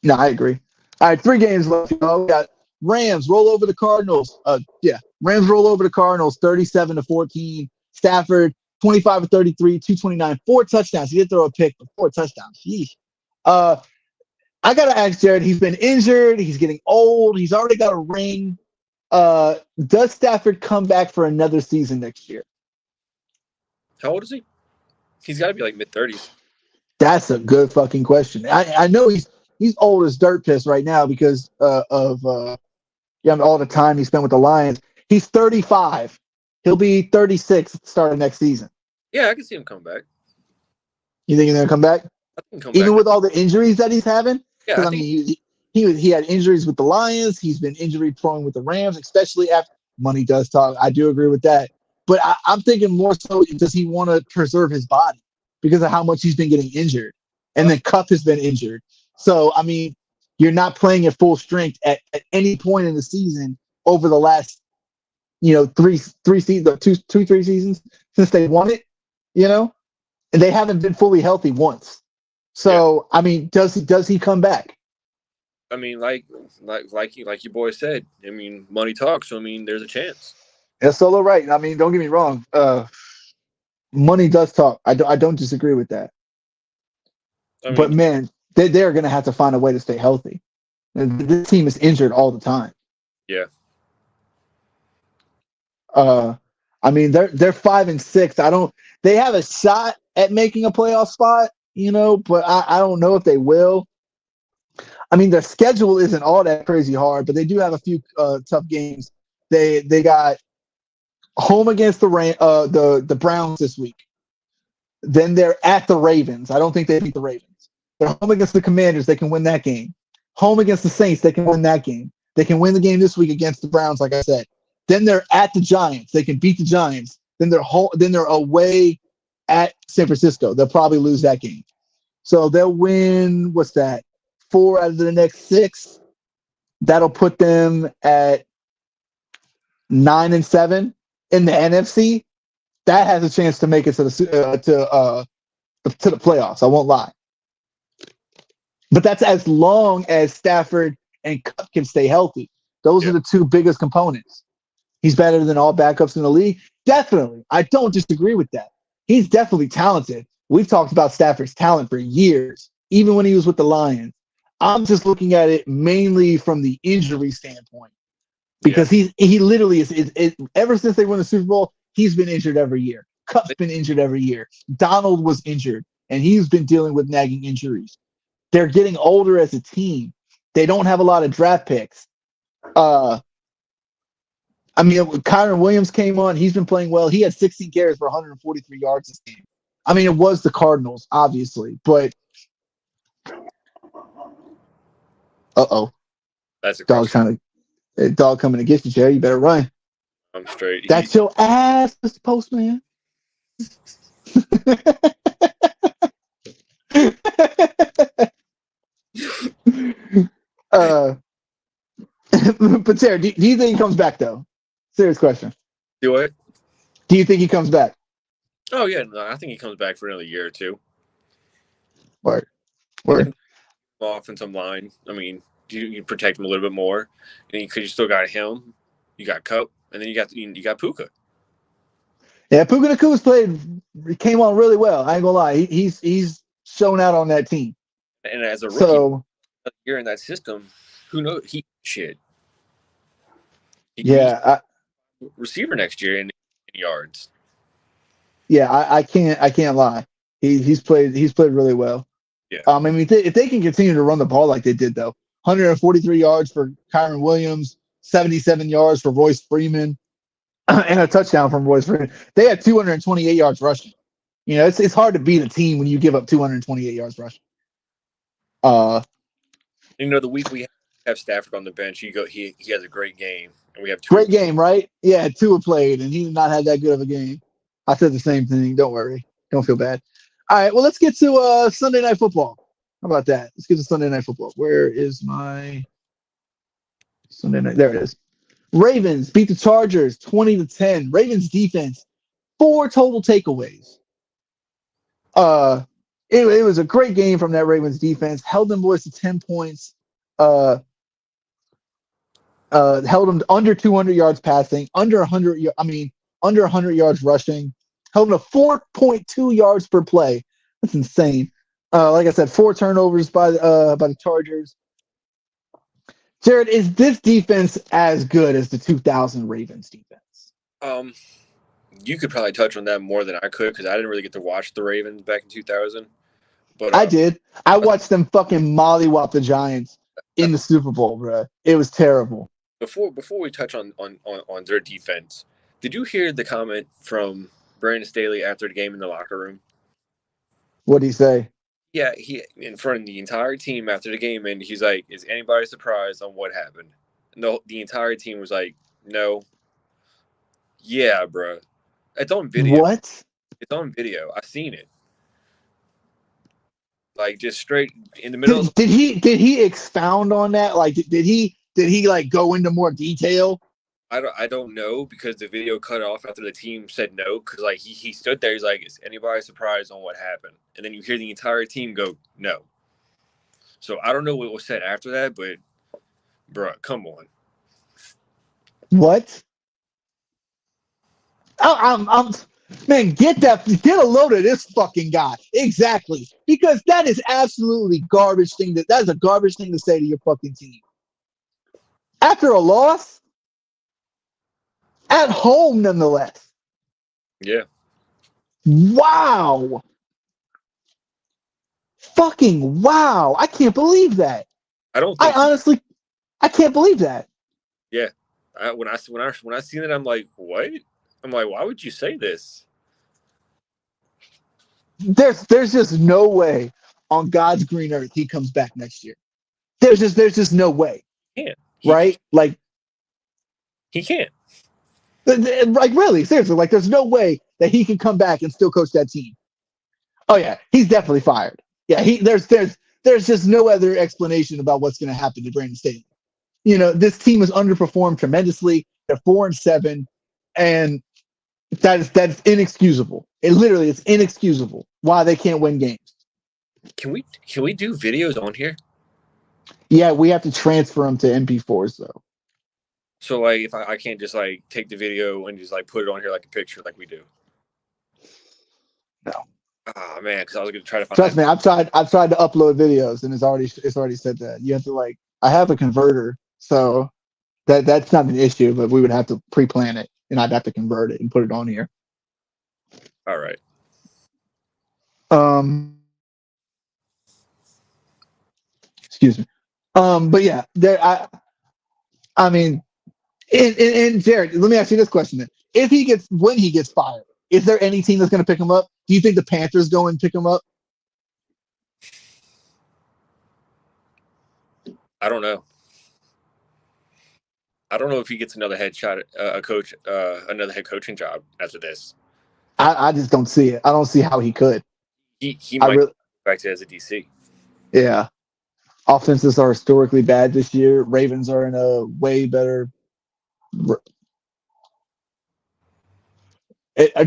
No, I agree. All right, 3 games left. We got Rams roll over the Cardinals. Rams roll over the Cardinals 37-14. Stafford 25 of 33, 229, 4 touchdowns. He did throw a pick, but 4 touchdowns. Yeesh. I gotta ask Jared. He's been injured. He's getting old. He's already got a ring. Does Stafford come back for another season next year? How old is he? He's got to be like mid-30s. That's a good fucking question. I know he's old as dirt piss right now because of all the time he spent with the Lions. He's 35. He'll be 36 at the start of next season. Yeah, I can see him come back. You think he's gonna come back? Even with all the injuries that he's having? Yeah, he had injuries with the Lions. He's been injury prone with the Rams, especially after money does talk. I do agree with that. But I'm thinking more so, does he want to preserve his body because of how much he's been getting injured? And then Kupp has been injured. So, I mean, you're not playing at full strength at any point in the season over the last, 3 seasons, 3 seasons since they won it, and they haven't been fully healthy once. So, yeah. I mean, does he come back? I mean, like your boy said, I mean, money talks. So, I mean, there's a chance. That's solo right. I mean, don't get me wrong. Money does talk. I don't disagree with that. But man, they're going to have to find a way to stay healthy. And this team is injured all the time. Yeah. I mean, they're 5-6. They have a shot at making a playoff spot, but I don't know if they will. I mean, their schedule isn't all that crazy hard, but they do have a few tough games. They got home against the Browns this week. Then they're at the Ravens. I don't think they beat the Ravens. They're home against the Commanders. They can win that game. Home against the Saints. They can win that game. They can win the game this week against the Browns, like I said. Then they're at the Giants. They can beat the Giants. Then they're away at San Francisco. They'll probably lose that game. So they'll win, 4 out of the next 6. That'll put them at 9-7 in the NFC. That has a chance to make it to the playoffs. I won't lie. But that's as long as Stafford and Kupp can stay healthy. Those are the 2 biggest components. He's better than all backups in the league. Definitely. I don't disagree with that. He's definitely talented. We've talked about Stafford's talent for years, even when he was with the Lions. I'm just looking at it mainly from the injury standpoint because he literally is ever since they won the Super Bowl, he's been injured every year. Kupp's been injured every year. Donald was injured, and he's been dealing with nagging injuries. They're getting older as a team. They don't have a lot of draft picks. I mean, Kyron Williams came on. He's been playing well. He had 16 carries for 143 yards this game. I mean, it was the Cardinals, obviously, but That's a dog coming to get you, Jerry. You better run. I'm straight. That's your ass, Mr. Postman. But Sarah, do you think he comes back though? Serious question. Do what? Do you think he comes back? Oh yeah, no, I think he comes back for another year or 2. Word. Offensive line. I mean, you protect him a little bit more, and because you still got him, you got Kupp, and then you got Puka. Yeah, Puka Nakuma's came on really well. I ain't gonna lie. He's shown out on that team. And as a rookie, So you're in that system. Who knows? He could be yeah, receiver next year in yards. I can't lie. He's played really well. Yeah. I mean, if they can continue to run the ball like they did though, 143 yards for Kyron Williams, 77 yards for Royce Freeman, and a touchdown from Royce Freeman. They had 228 yards rushing. You know, it's hard to beat a team when you give up 228 yards rushing. The week we have Stafford on the bench, he has a great game, and we have Great game, right? Yeah, Tua played, and he did not have that good of a game. I said the same thing. Don't worry. Don't feel bad. All right, well, let's get to Sunday Night Football. How about that? Let's get to Sunday Night Football. Where is my Sunday night? There it is. Ravens beat the Chargers 20-10. Ravens defense, 4 total takeaways. It was a great game from that Ravens defense. Held them boys to 10 points. Held them under 200 yards passing, under 100 yards rushing. Held them to 4.2 yards per play. That's insane. Like I said, 4 turnovers by the Chargers. Jared, is this defense as good as the 2000 Ravens defense? You could probably touch on that more than I could because I didn't really get to watch the Ravens back in 2000. But I did. I watched them fucking mollywop the Giants in the Super Bowl, bro. It was terrible. Before we touch on their defense, did you hear the comment from Brandon Staley after the game in the locker room? What did he say? Yeah, he in front of the entire team after the game, and he's like, "Is anybody surprised on what happened?" And the entire team was like, "No." Yeah, bro. It's on video. What? It's on video. I've seen it. Like just straight in the middle. Did he expound on that? Like did he like go into more detail? I don't know because the video cut off after the team said no because like he stood there. He's like, "Is anybody surprised on what happened?" And then you hear the entire team go no. So I don't know what was said after that, but bro, come on. What? I'm man, get a load of this fucking guy. Exactly. Because that is absolutely garbage thing that's a garbage thing to say to your fucking team. After a loss? At home, nonetheless. Yeah. Wow. Fucking wow. I can't believe that. I can't believe that. Yeah. When I seen it, I'm like, what? I'm like, why would you say this? There's just no way on God's green earth he comes back next year. There's just no way. He can't. Right? Like he can't. Like really, seriously, like there's no way that he can come back and still coach that team. Oh yeah, he's definitely fired. Yeah, there's just no other explanation about what's going to happen to Brandon Staley. You know, this team has underperformed tremendously. They're 4-7, and that's inexcusable. It's inexcusable why they can't win games. Can we do videos on here? Yeah, we have to transfer them to MP4s though. So like, if I can't just like take the video and just like put it on here like a picture like we do. No. Oh man, because I was gonna try to find. Trust me, I've tried to upload videos and it's already said that you have to like. I have a converter, so that's not an issue, but we would have to pre-plan it, and I'd have to convert it and put it on here. All right. Excuse me. But yeah, I mean, and Jared, let me ask you this question then: when he gets fired, is there any team that's going to pick him up? Do you think the Panthers go and pick him up? I don't know. I don't know if he gets another another head coaching job after this. I just don't see it. I don't see how he could. He might go back to as a DC. Yeah. Offenses are historically bad this year. Ravens are in a way better.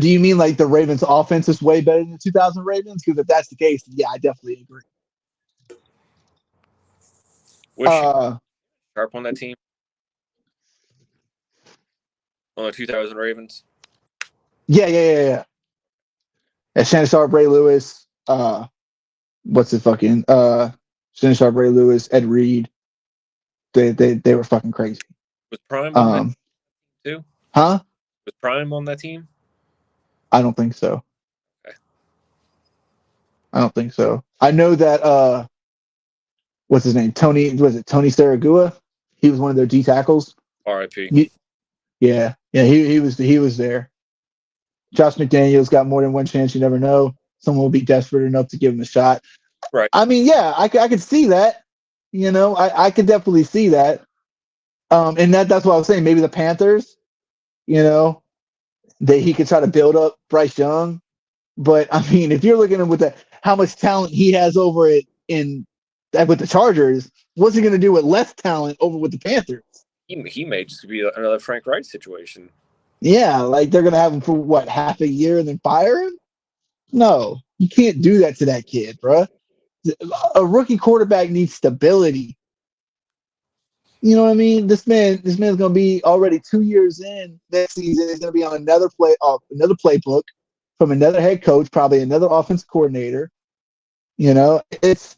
Do you mean like the Ravens' offense is way better than the 2000 Ravens? Because if that's the case, yeah, I definitely agree. Was Sharp on that team? On the 2000 Ravens? Yeah. And Shannon Sharp, Ray Lewis, what's it fucking Shannon Sharp, Ray Lewis, Ed Reed. They were fucking crazy. Was Prime on that too? Huh? Was Prime on that team? I don't think so. Okay. I don't think so. I know that what's his name? Tony Saragua? He was one of their D tackles. R.I.P. Yeah. He was there. Josh McDaniels got more than one chance. You never know. Someone will be desperate enough to give him a shot. Right. I mean, yeah, I could see that. You know, I could definitely see that. And that's what I was saying. Maybe the Panthers, you know, he could try to build up Bryce Young. But I mean, if you're looking at how much talent he has over it with the Chargers, what's he going to do with less talent over with the Panthers? He may just be another Frank Wright situation. Yeah, like they're going to have him for what, half a year and then fire him? No, you can't do that to that kid, bro. A rookie quarterback needs stability. You know what I mean? This man's going to be already 2 years in next season. He's going to be on another playbook from another head coach, probably another offensive coordinator. You know, it's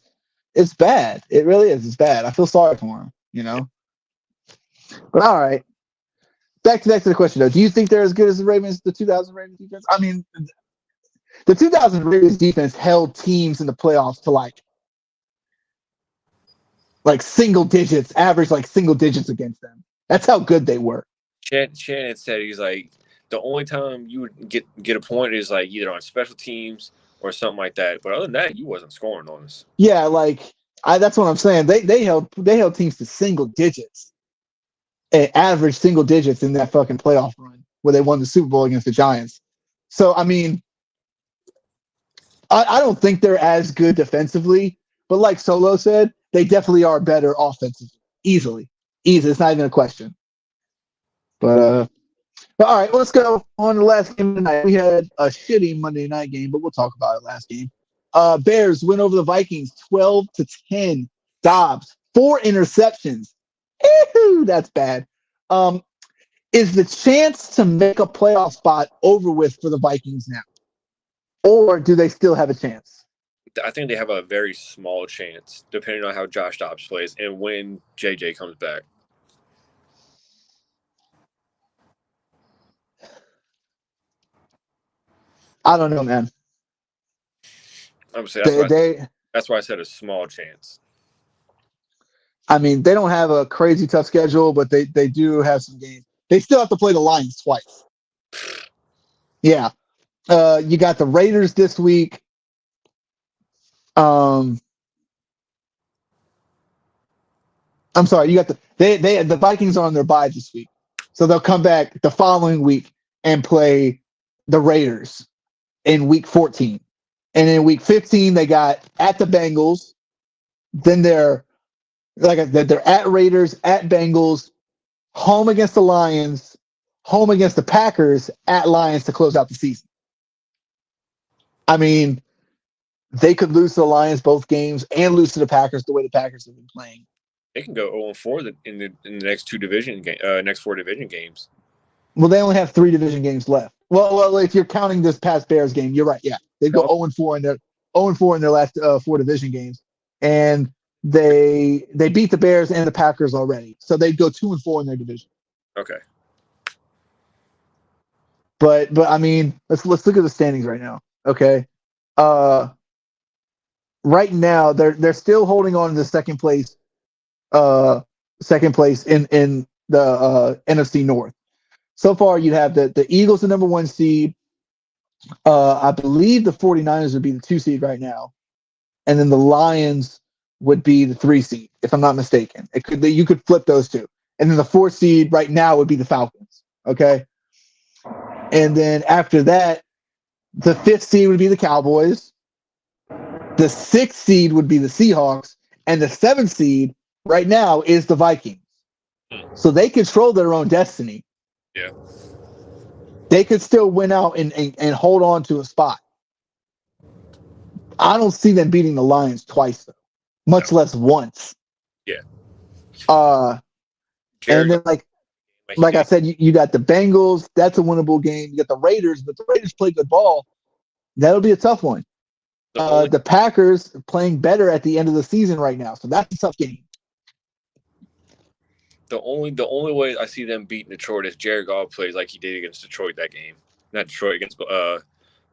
bad. It really is. It's bad. I feel sorry for him. You know, but all right. Back to the question though. Do you think they're as good as the 2000 Ravens defense? I mean, the 2000 Ravens defense held teams in the playoffs to like single digits, average like single digits against them. That's how good they were. Shannon said he's like the only time you would get a point is like either on special teams or something like that. But other than that, you wasn't scoring on us. Yeah, that's what I'm saying. They held teams to single digits, average single digits in that fucking playoff run where they won the Super Bowl against the Giants. So I mean, I don't think they're as good defensively, but like Solo said, they definitely are better offensively. Easy. It's not even a question. But all right, let's go on to the last game of the night. We had a shitty Monday night game, but we'll talk about it last game. Bears win over the Vikings 12-10. Dobbs, 4 interceptions. Ew, that's bad. Is the chance to make a playoff spot over with for the Vikings now? Or do they still have a chance? I think they have a very small chance, depending on how Josh Dobbs plays and when JJ comes back. I don't know, man. That's why I said a small chance. I mean, they don't have a crazy tough schedule, but they do have some games. They still have to play the Lions twice. Yeah. You got the Raiders this week. I'm sorry, you got the Vikings are on their bye this week. So they'll come back the following week and play the Raiders in week 14. And in week 15, they got at the Bengals. Then they're at Raiders, at Bengals, home against the Lions, home against the Packers, at Lions to close out the season. I mean, they could lose to the Lions both games and lose to the Packers the way the Packers have been playing. They can go 0-4 in the next next 4 division games. Well, they only have 3 division games left. Well, if you're counting this past Bears game, you're right. Yeah, they go 0-4 in their last 4 division games, and they beat the Bears and the Packers already, so they'd go 2-4 in their division. Okay. But I mean, let's look at the standings right now. Okay, right now they're still holding on to the second place in the NFC North. So far, you'd have the Eagles, the number 1 seed. I believe the 49ers would be the 2 seed right now. And then the Lions would be the 3 seed, if I'm not mistaken. You could flip those two. And then the 4 seed right now would be the Falcons. Okay. And then after that, the 5th seed would be the Cowboys. The 6th seed would be the Seahawks. And the 7th seed right now is the Vikings. So they control their own destiny. Yeah. They could still win out and hold on to a spot. I don't see them beating the Lions twice, though, much less once. Yeah. And then like I said, you got the Bengals. That's a winnable game. You got the Raiders, but the Raiders play good ball. That'll be a tough one. The Packers are playing better at the end of the season right now, so that's a tough game. The only way I see them beating Detroit is Jared Goff plays like he did against Detroit that game. Not Detroit, against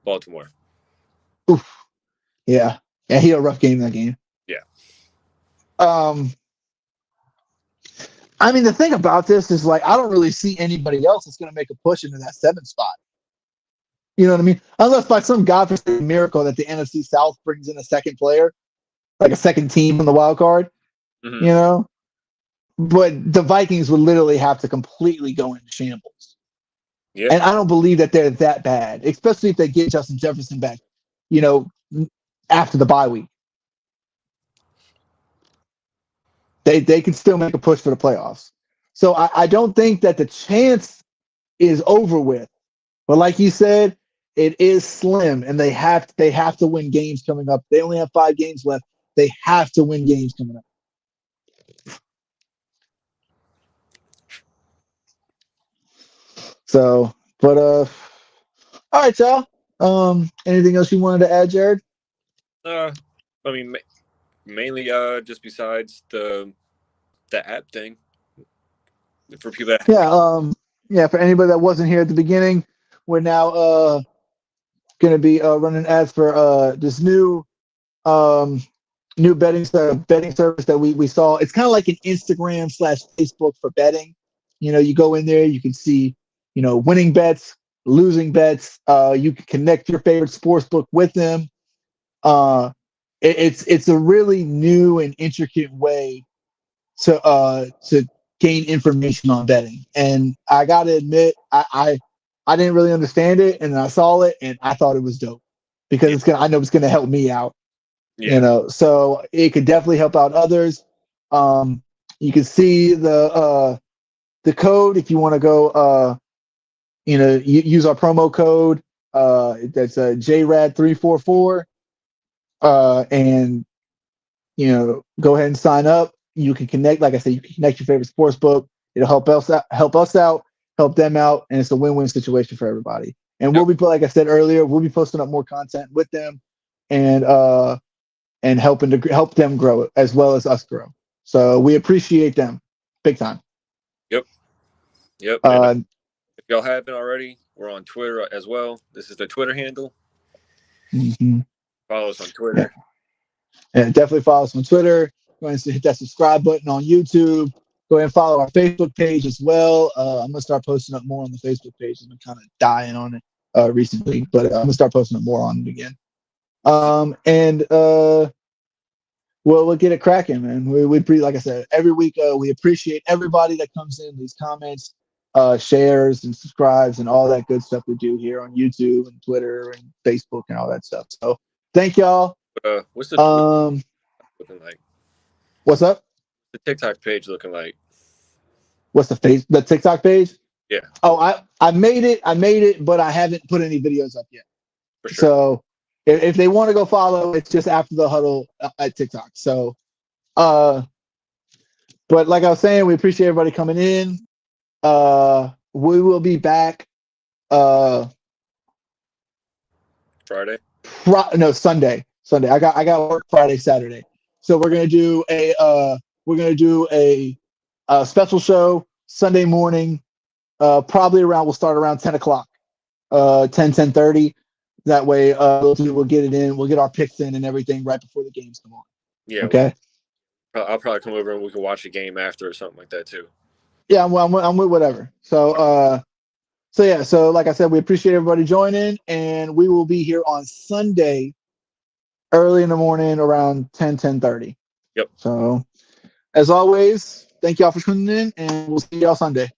Baltimore. Oof. Yeah, he had a rough game that game. Yeah. I mean, the thing about this is, like, I don't really see anybody else that's going to make a push into that 7th spot. You know what I mean? Unless by some godforsaken miracle that the NFC South brings in a second player, like a second team on the wild card, Mm-hmm. you know? But the Vikings would literally have to completely go into shambles. Yeah. And I don't believe that they're that bad, especially if they get Justin Jefferson back, you know, after the bye week. They can still make a push for the playoffs. So I don't think that the chance is over with. But like you said, it is slim, and they have to win games coming up. They only have 5 games left. They have to win games coming up. So, but all right, y'all. Anything else you wanted to add, Jared? I mean, mainly just besides the app thing for people that for anybody that wasn't here at the beginning, we're now going to be running ads for this new betting service that we saw. It's kind of like an Instagram/Facebook for betting. You know, you go in there, you can see, you know, winning bets, losing bets. You can connect your favorite sportsbook with them. It's a really new and intricate way to gain information on betting. And I gotta admit, I didn't really understand it, and I saw it, and I thought it was dope because I know it's gonna help me out. Yeah. You know, so it could definitely help out others. You can see the code if you want to go. Use our promo code. That's JRAD344. And go ahead and sign up. You can connect, like I said, you can connect your favorite sports book. It'll help us out, help them out, and it's a win-win situation for everybody. And we'll be, like I said earlier, we'll be posting up more content with them, and help them grow as well as us grow. So we appreciate them big time. Yep. If y'all haven't already, we're on Twitter as well. This is the Twitter handle. Mm-hmm. Follow us on Twitter. And definitely follow us on Twitter. Go ahead and hit that subscribe button on YouTube. Go ahead and follow our Facebook page as well. I'm gonna start posting up more on the Facebook page. I've been kind of dying on it recently, but I'm gonna start posting up more on it again. We'll get it cracking, man. We like I said, every week we appreciate everybody that comes in, these comments, shares and subscribes and all that good stuff we do here on YouTube and Twitter and Facebook and all that stuff. So thank y'all. What's the looking like? What's up? The TikTok page looking like? What's the TikTok page? Yeah. Oh, I made it, but I haven't put any videos up yet. For sure. So if they want to go follow, it's just after the huddle at TikTok. So, but like I was saying, we appreciate everybody coming in. We will be back. Friday? Sunday. I got work Friday, Saturday. So we're gonna do a special show Sunday morning. We'll start around 10 o'clock, 10:30. That way, we'll get it in. We'll get our picks in and everything right before the games come on. Yeah. Okay. I'll probably come over and we can watch a game after or something like that too. Yeah, I'm with whatever. So like I said, we appreciate everybody joining, and we will be here on Sunday, early in the morning, around 10:30. Yep. So, as always, thank y'all for tuning in, and we'll see y'all Sunday.